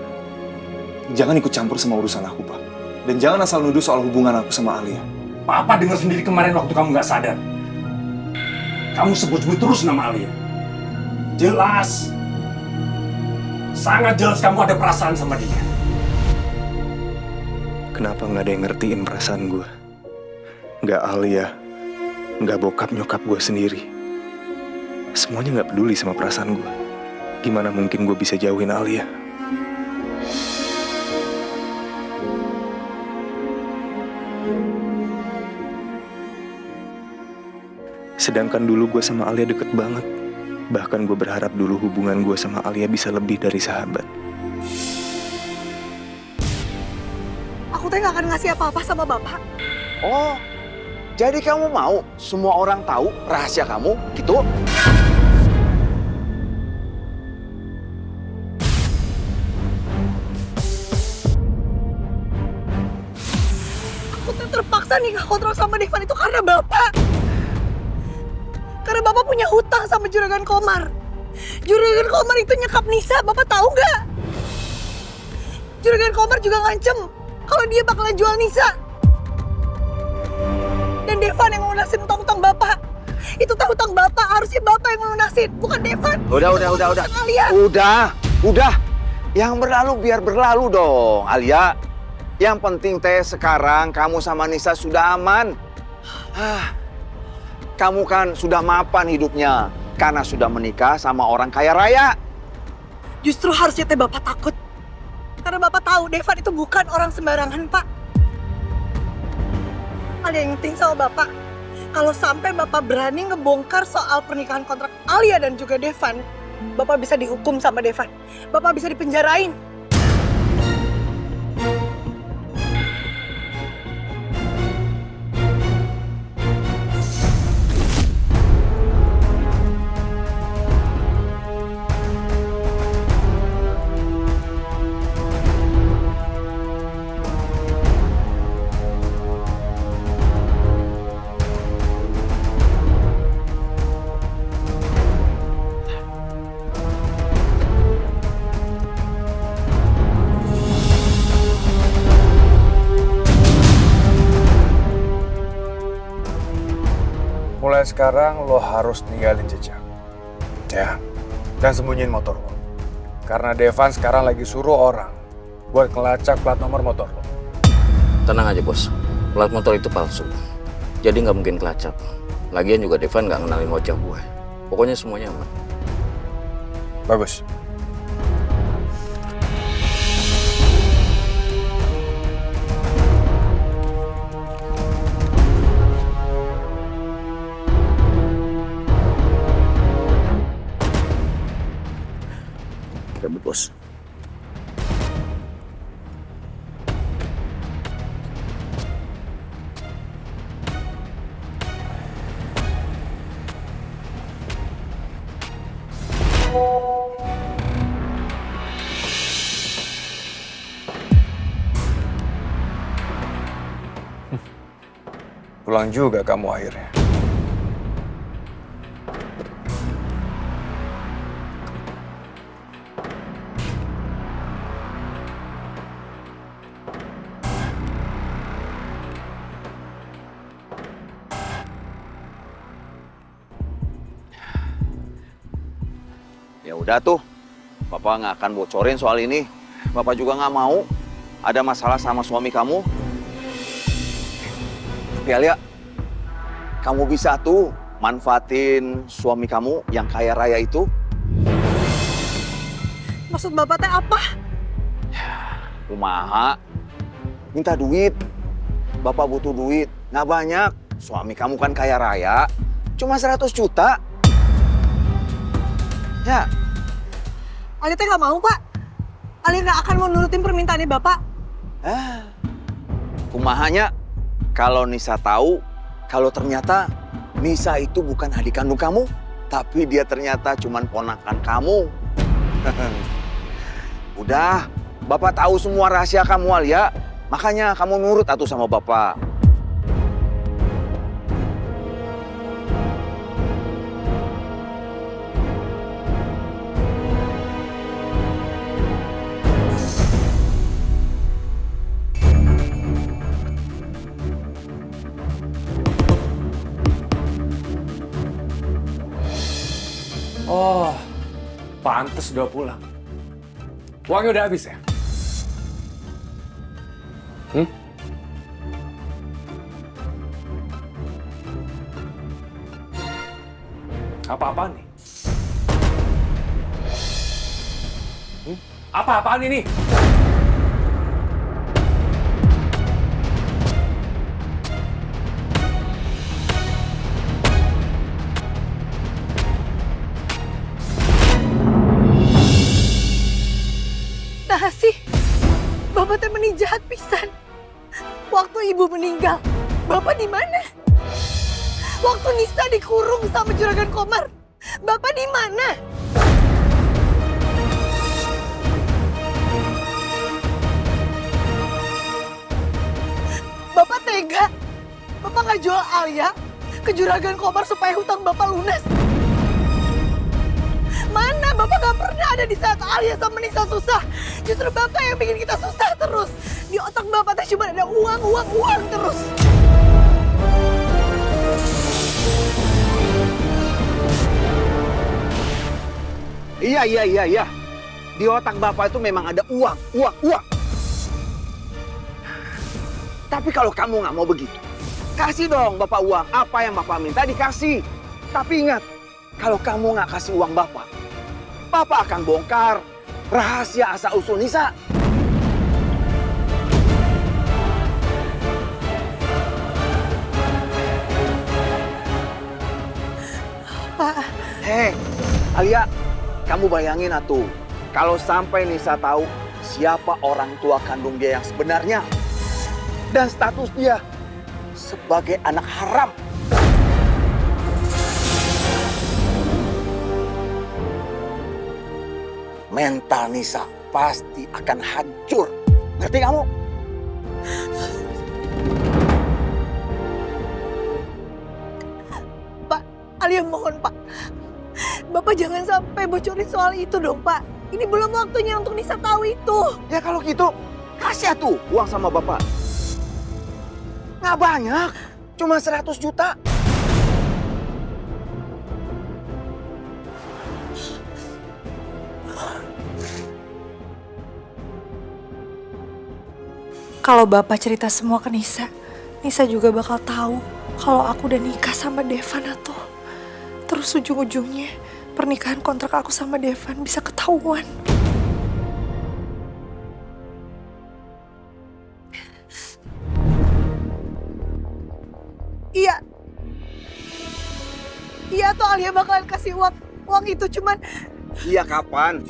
Jangan ikut campur sama urusan aku, Pak. Dan jangan asal nuduh soal hubungan aku sama Alia. Papa dengar sendiri kemarin waktu kamu nggak sadar. Kamu sebut-sebut terus nama Alia. Jelas. Sangat jelas kamu ada perasaan sama dia. Kenapa nggak ada yang ngertiin perasaan gue? Nggak Alia, nggak bokap nyokap gue sendiri. Semuanya nggak peduli sama perasaan gue. Gimana mungkin gue bisa jauhin Alia? Sedangkan dulu gue sama Alia deket banget. Bahkan gue berharap dulu hubungan gue sama Alia bisa lebih dari sahabat. Aku teh gak akan ngasih apa-apa sama Bapak. Oh, jadi kamu mau semua orang tahu rahasia kamu gitu? Aku teh terpaksa nikah kontrak sama Devan itu karena Bapak. Karena Bapak punya hutang sama Juragan Komar. Juragan Komar itu nyekap Nisa, Bapak tahu nggak? Juragan Komar juga ngancem kalau dia bakalan jual Nisa. Dan Devan yang ngelunasin hutang-hutang Bapak. Itu teh hutang Bapak, harusnya Bapak yang ngelunasin, bukan Devan. Udah. Udah. Yang berlalu biar berlalu dong, Alia. Yang penting teh sekarang kamu sama Nisa sudah aman. Kamu kan sudah mapan hidupnya karena sudah menikah sama orang kaya raya. Justru harusnya teh Bapak takut. Karena Bapak tahu Devan itu bukan orang sembarangan, Pak. Ada yang penting sama Bapak. Kalau sampai Bapak berani ngebongkar soal pernikahan kontrak Alia dan juga Devan, Bapak bisa dihukum sama Devan. Bapak bisa dipenjarain. Mulai sekarang lo harus ninggalin jejak. Ya, dan sembunyiin motor lo. Karena Devan sekarang lagi suruh orang buat ngelacak plat nomor motor lo. Tenang aja bos, plat motor itu palsu. Jadi nggak mungkin kelacak. Lagian juga Devan nggak ngenalin wajah gue. Pokoknya semuanya aman. Bagus. Cabut, Bos. Pulang juga kamu akhirnya. Ya udah tuh, Bapak nggak akan bocorin soal ini. Bapak juga nggak mau ada masalah sama suami kamu. Tapi Alia, kamu bisa tuh manfaatin suami kamu yang kaya raya itu. Maksud Bapak teh apa? Kumaha, minta duit. Bapak butuh duit, nggak banyak. Suami kamu kan kaya raya, cuma 100 juta. Ya. Alia teh nggak mau, Pak. Alia nggak akan mau nurutin permintaannya Bapak. Kumahanya, kalau Nisa tahu, kalau ternyata Nisa itu bukan adik kandung kamu, tapi dia ternyata cuman ponakan kamu. Udah, Bapak tahu semua rahasia kamu, Alia. Makanya kamu nurut atuh sama Bapak. Oh, pantes udah pulang. Uangnya udah habis ya? Apa-apaan nih? Apa-apaan ini? Nah sih, Bapak teh meni jahat pisan. Waktu Ibu meninggal, Bapak di mana? Waktu Nisa dikurung sama Juragan Komar, Bapak di mana? Bapak tega. Bapak nggak jual Alia ke Juragan Komar supaya hutang Bapak lunas. Mana Bapak gak pernah ada di saat Alia sama Nisa susah. Justru Bapak yang bikin kita susah terus. Di otak Bapak teh cuma ada uang terus. Iya. Di otak Bapak itu memang ada uang. Tapi kalau kamu nggak mau begitu, kasih dong Bapak uang. Apa yang Bapak minta dikasih. Tapi ingat, kalau kamu nggak kasih uang Bapak akan bongkar rahasia asal-usul Nisa. Pak. Hei, Alia, kamu bayangin atuh, kalau sampai Nisa tahu siapa orang tua kandung dia yang sebenarnya dan status dia sebagai anak haram. Mental Nisa pasti akan hancur. Ngerti kamu? Pak, Alia mohon Pak. Bapak jangan sampai bocorin soal itu dong Pak. Ini belum waktunya untuk Nisa tahu itu. Ya kalau gitu, kasih tuh uang sama Bapak. Nggak banyak, cuma 100 juta. Kalau Bapak cerita semua ke Nisa, Nisa juga bakal tahu kalau aku udah nikah sama Devan atau terus ujung-ujungnya pernikahan kontrak aku sama Devan bisa ketahuan. Iya tuh Alia bakalan kasih uang itu cuman. Iya kapan?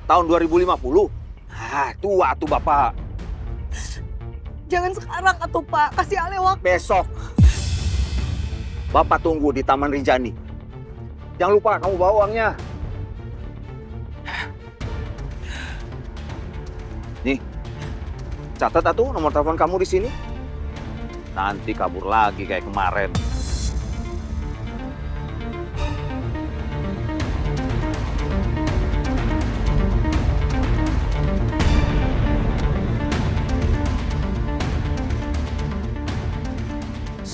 Tahun 2050? Tua tuh Bapak. Jangan sekarang atuh Pak, kasih Alia waktu. Besok. Bapak tunggu di Taman Rinjani. Jangan lupa kamu bawa uangnya. Nih, catat atuh nomor telepon kamu di sini. Nanti kabur lagi kayak kemarin.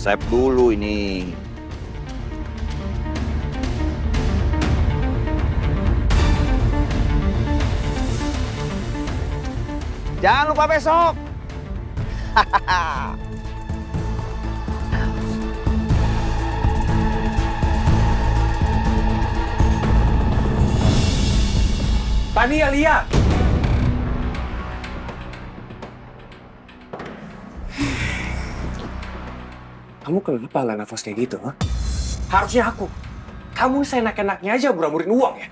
Save dulu ini. Jangan lupa besok. Tani, Alia! Kamu kenapa lah nafas kayak gitu, ha? Harusnya aku. Kamu seenak-enaknya aja buramurin uang ya?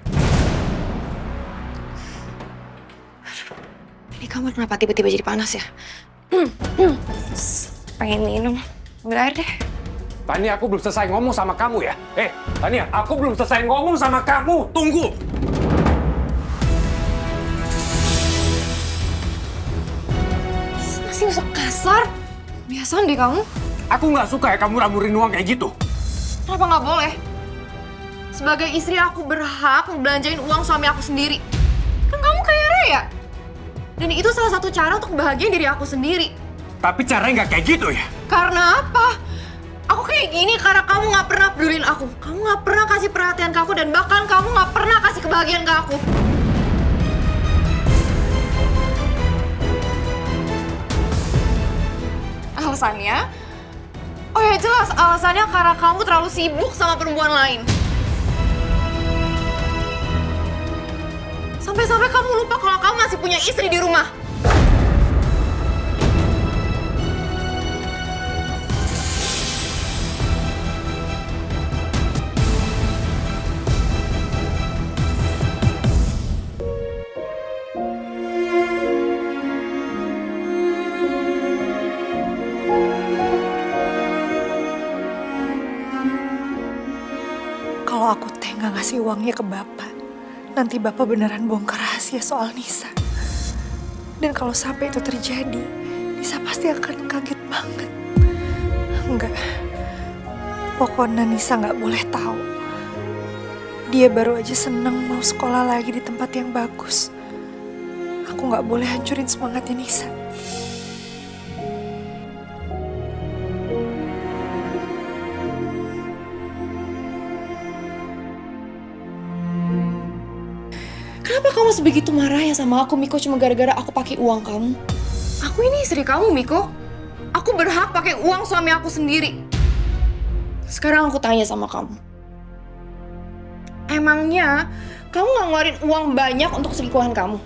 Ini kamar kenapa tiba-tiba jadi panas ya? Pengen minum. Ambil air deh. Tania, aku belum selesai ngomong sama kamu ya. Tania, aku belum selesai ngomong sama kamu. Tunggu! Masih usah kasar. Biasaan deh kamu. Aku nggak suka ya kamu ramurin uang kayak gitu. Kenapa nggak boleh? Sebagai istri aku berhak ngebelanjain uang suami aku sendiri. Kan kamu kaya raya. Dan itu salah satu cara untuk bahagiain diri aku sendiri. Tapi caranya nggak kayak gitu ya? Karena apa? Aku kayak gini karena kamu nggak pernah pedulin aku. Kamu nggak pernah kasih perhatian ke aku dan bahkan kamu nggak pernah kasih kebahagiaan ke aku. Alasannya? Oh ya jelas, alasannya karena kamu terlalu sibuk sama perempuan lain. Sampai-sampai kamu lupa kalau kamu masih punya istri di rumah. Kalau aku teh nggak ngasih uangnya ke Bapak, nanti Bapak beneran bongkar rahasia soal Nisa. Dan kalau sampai itu terjadi, Nisa pasti akan kaget banget. Enggak, pokoknya Nisa nggak boleh tahu. Dia baru aja seneng mau sekolah lagi di tempat yang bagus. Aku nggak boleh hancurin semangatnya Nisa. Kenapa kamu sebegitu marah ya sama aku, Miko, cuma gara-gara aku pakai uang kamu? Aku ini istri kamu, Miko. Aku berhak pakai uang suami aku sendiri. Sekarang aku tanya sama kamu. Emangnya kamu nggak ngeluarin uang banyak untuk selingkuhan kamu?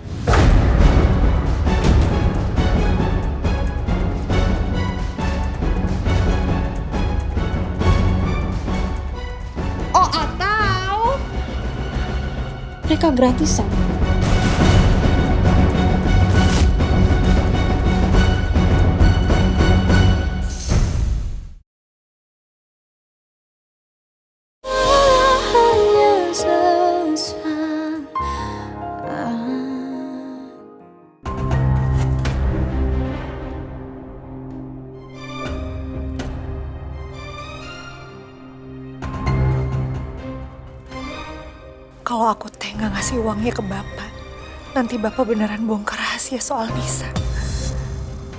Oh, atau mereka gratisan? Kalau aku teh nggak ngasih uangnya ke Bapak, nanti Bapak beneran bongkar rahasia soal Nisa.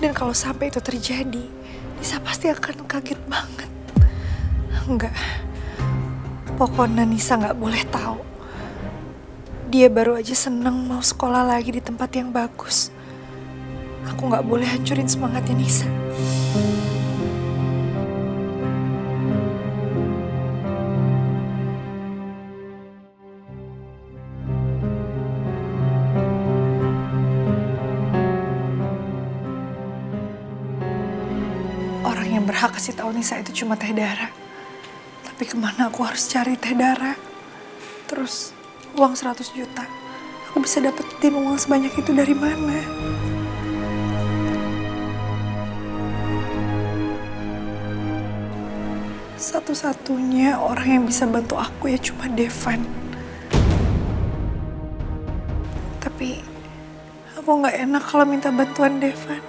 Dan kalau sampai itu terjadi, Nisa pasti akan kaget banget. Enggak, pokoknya Nisa nggak boleh tahu. Dia baru aja seneng mau sekolah lagi di tempat yang bagus. Aku nggak boleh hancurin semangatnya Nisa. Orang yang berhak kasih tahu Nisa itu cuma Teh Dara. Tapi kemana aku harus cari Teh Dara? Terus uang 100 juta. Aku bisa dapetin uang sebanyak itu dari mana? Satu-satunya orang yang bisa bantu aku ya cuma Devan. Tapi aku nggak enak kalau minta bantuan Devan.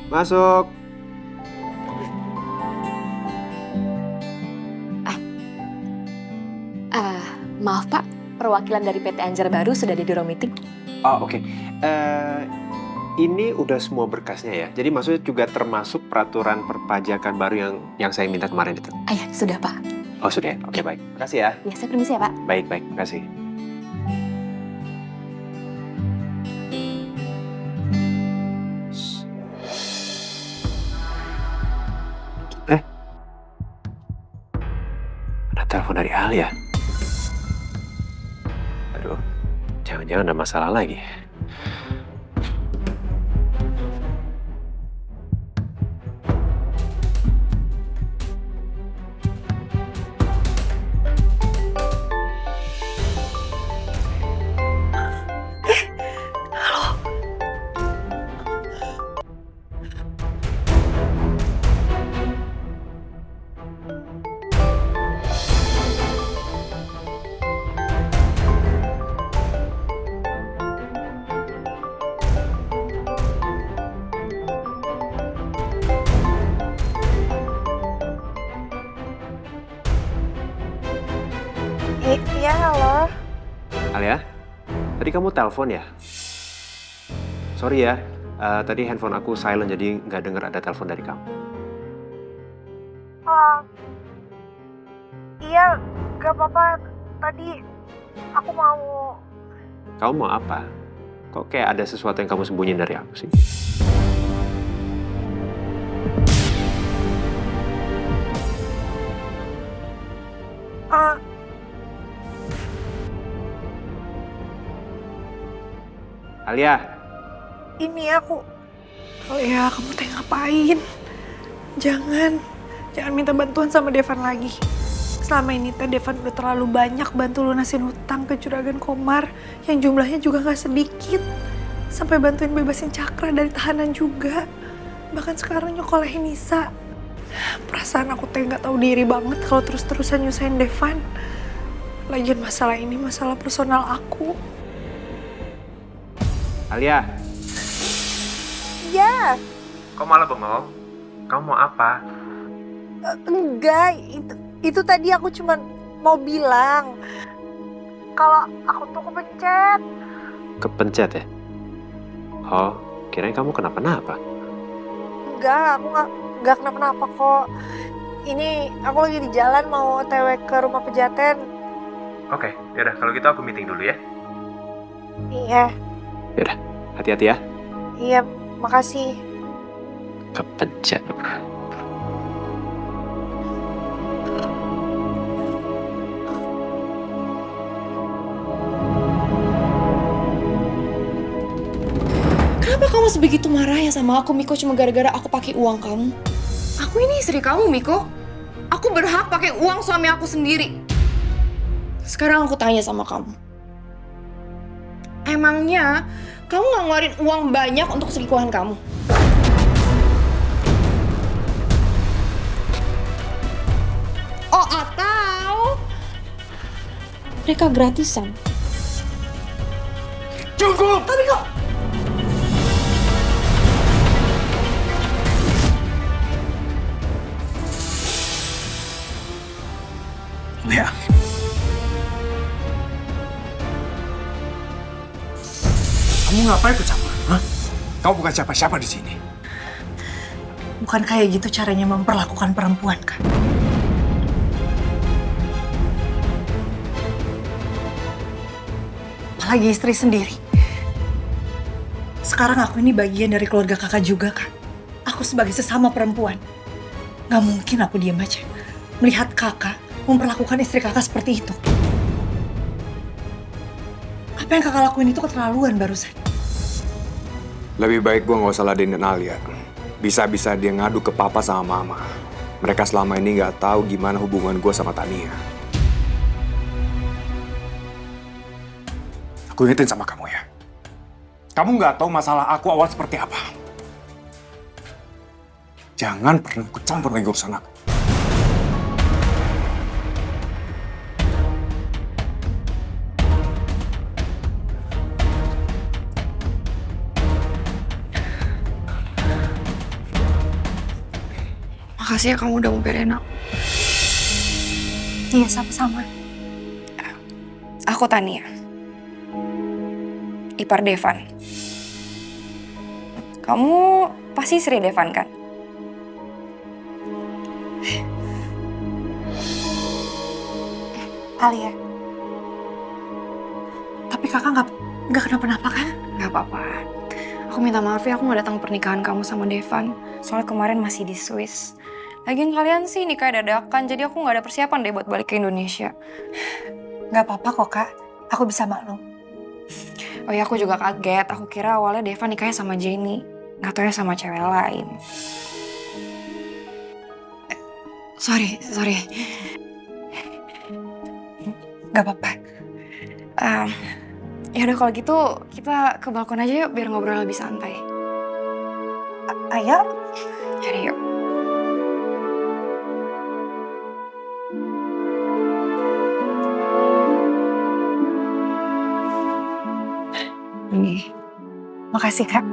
Masuk. Maaf Pak, perwakilan dari PT Anjar Baru sudah di ruang meeting. Oh oke. Ini udah semua berkasnya ya. Jadi maksudnya juga termasuk peraturan perpajakan baru yang saya minta kemarin itu. Ya sudah Pak. Oh sudah. Oke baik. Makasih ya. Ya saya permisi ya Pak. Baik baik. Makasih. Ada telepon dari Alia. Aduh, jangan-jangan ada masalah lagi. Iya, halo. Alia, tadi kamu telepon ya? Sorry ya, tadi handphone aku silent jadi nggak dengar ada telepon dari kamu. Iya, gak apa-apa. Tadi aku mau... Kamu mau apa? Kok kayak ada sesuatu yang kamu sembunyiin dari aku sih? Alia. Ini aku... Alia, kamu teh ngapain? Jangan minta bantuan sama Devan lagi. Selama ini teh Devan udah terlalu banyak bantu lunasin hutang ke Juragan Komar yang jumlahnya juga gak sedikit. Sampai bantuin bebasin Cakra dari tahanan juga. Bahkan sekarang nyokolehin Nisa. Perasaan aku teh gak tahu diri banget kalau terus-terusan nyusahin Devan. Lagian masalah ini masalah personal aku. Alia. Ya. Kok malah bengong? Kamu mau apa? Enggak, itu tadi aku cuma mau bilang kalau aku tuh kepencet. Kepencet ya? Oh, kirain kamu kenapa-napa. Enggak, aku nggak kenapa-napa kok. Ini aku lagi di jalan mau OTW ke rumah pejaten. Oke, yaudah kalau gitu aku meeting dulu ya. Iya. Yaudah, hati-hati ya. Iya, makasih. Kepencet. Kenapa kamu sebegitu marah ya sama aku, Miko, cuma gara-gara aku pakai uang kamu? Aku ini istri kamu, Miko. Aku berhak pakai uang suami aku sendiri. Sekarang aku tanya sama kamu. Emangnya kamu nggak ngeluarin uang banyak untuk selingkuhan kamu? Oh, atau mereka gratisan? Cukup! Tapi kok... Lia. Kamu ngapain ikut campur? Hah? Kamu bukan siapa-siapa di sini. Bukan kayak gitu caranya memperlakukan perempuan, kan? Apalagi istri sendiri. Sekarang aku ini bagian dari keluarga kakak juga, kan? Aku sebagai sesama perempuan. Gak mungkin aku diam aja melihat kakak memperlakukan istri kakak seperti itu. Apa yang kakak lakuin itu keterlaluan barusan. Lebih baik gue nggak usah ladenin Alia. Bisa-bisa dia ngadu ke papa sama mama. Mereka selama ini nggak tahu gimana hubungan gue sama Tania. Aku ingetin sama kamu ya. Kamu nggak tahu masalah aku awal seperti apa. Jangan pernah ikut campur lagi urusan aku. Makasih ya kamu udah mau belain aku. Iya, sama-sama. Aku Tania. Ipar Devan. Kamu pasti istri Devan kan? Alia. Tapi kakak nggak kenapa-napa kan? Nggak apa-apa. Aku minta maaf ya aku nggak datang pernikahan kamu sama Devan. Soalnya kemarin masih di Swiss. Lagian kalian sih nikah dadakan, jadi aku nggak ada persiapan deh buat balik ke Indonesia. Nggak apa-apa kok, Kak. Aku bisa maklum. Oh ya, aku juga kaget. Aku kira awalnya Devan nikahnya sama Jenny. Nggak taunya sama cewek lain. Sorry. Nggak apa-apa. Ya udah kalau gitu kita ke balkon aja yuk biar ngobrol lebih santai. Ayo. Yaudah yuk. Ini. Makasih, Kak.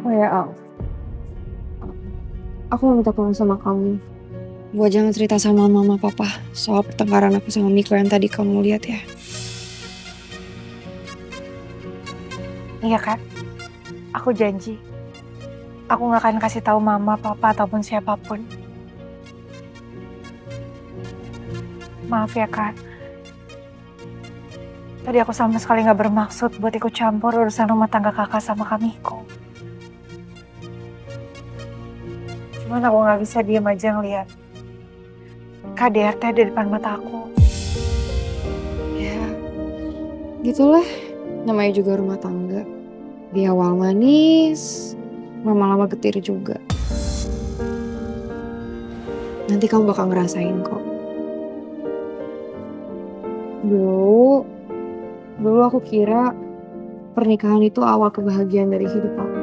Oh ya, Al. Aku mau minta tolong sama kamu. Buat jangan cerita sama mama papa soal pertengkaran aku sama Miko yang tadi kamu lihat ya. Iya, Kak. Aku janji. Aku nggak akan kasih tahu mama, papa, ataupun siapapun. Maaf ya, Kak. Tadi aku sama sekali nggak bermaksud buat ikut campur urusan rumah tangga kakak sama Kamiko. Cuman aku nggak bisa diam aja ngeliat KDRT di depan mata aku. Ya, gitulah. Namanya juga rumah tangga. Di awal manis, lama-lama getir juga. Nanti kamu bakal ngerasain kok. Dulu aku kira pernikahan itu awal kebahagiaan dari hidup aku.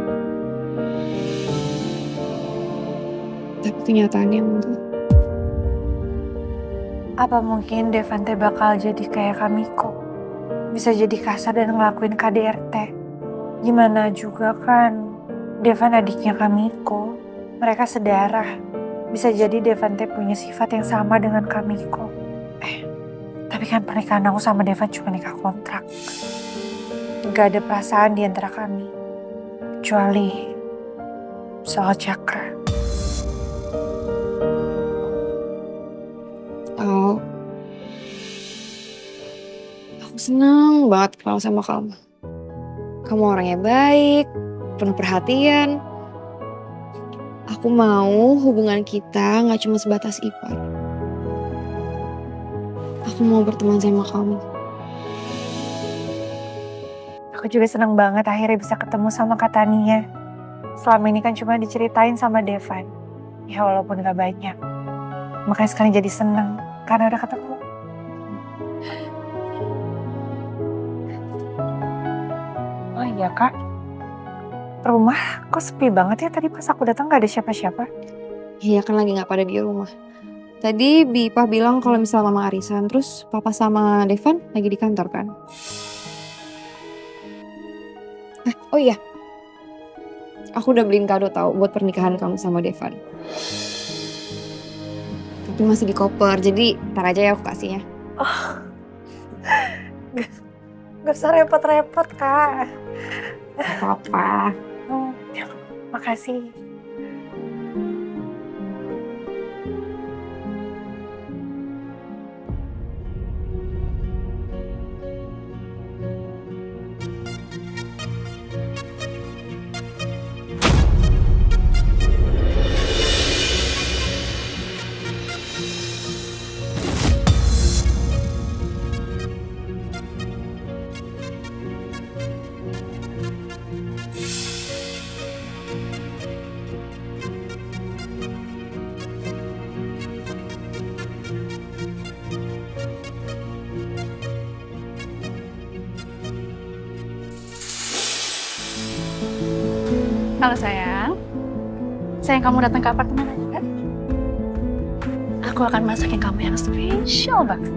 Tapi kenyataannya enggak. Apa mungkin Devante bakal jadi kayak Kamiko? Bisa jadi kasar dan ngelakuin KDRT. Gimana juga kan Devan adiknya Kamiko. Mereka sedarah. Bisa jadi Devante punya sifat yang sama dengan Kamiko. Tapi kan pernikahan aku sama Devan cuma nikah kontrak. Gak ada perasaan di antara kami. Kecuali soal Cakra. Oh, aku senang banget kenal sama kamu. Kamu orangnya baik, penuh perhatian. Aku mau hubungan kita gak cuma sebatas ipar. Aku mau berteman sama kamu. Aku juga senang banget akhirnya bisa ketemu sama Kak Tania. Selama ini kan cuma diceritain sama Devan. Ya walaupun gak banyak. Makanya sekarang jadi senang karena udah ketemu. Oh iya, Kak. Rumah kok sepi banget ya, tadi pas aku datang gak ada siapa-siapa. Iya kan lagi gak pada di rumah. Tadi Bipah bilang kalau misalnya mama arisan, terus papa sama Devan lagi di kantor kan? Oh iya, aku udah beliin kado tau buat pernikahan kamu sama Devan. Tapi masih di koper, jadi ntar aja ya aku kasihnya. Oh, Gak usah repot-repot, Kak. Apa-apa. Makasih. Halo sayang. Sayang, kamu datang ke apartemen aja kan? Aku akan masakin kamu yang spesial banget.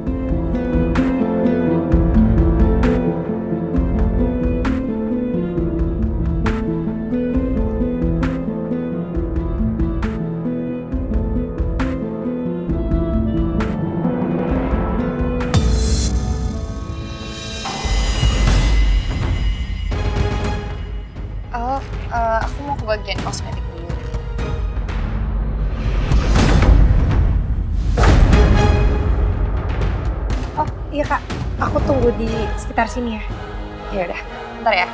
Aku mau ke bagian kosmetik dulu. Oh iya Kak, aku tunggu di sekitar sini ya. Ya udah, bentar ya.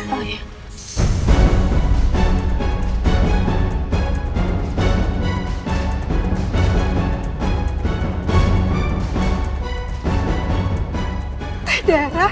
Oh ya. Teh darah?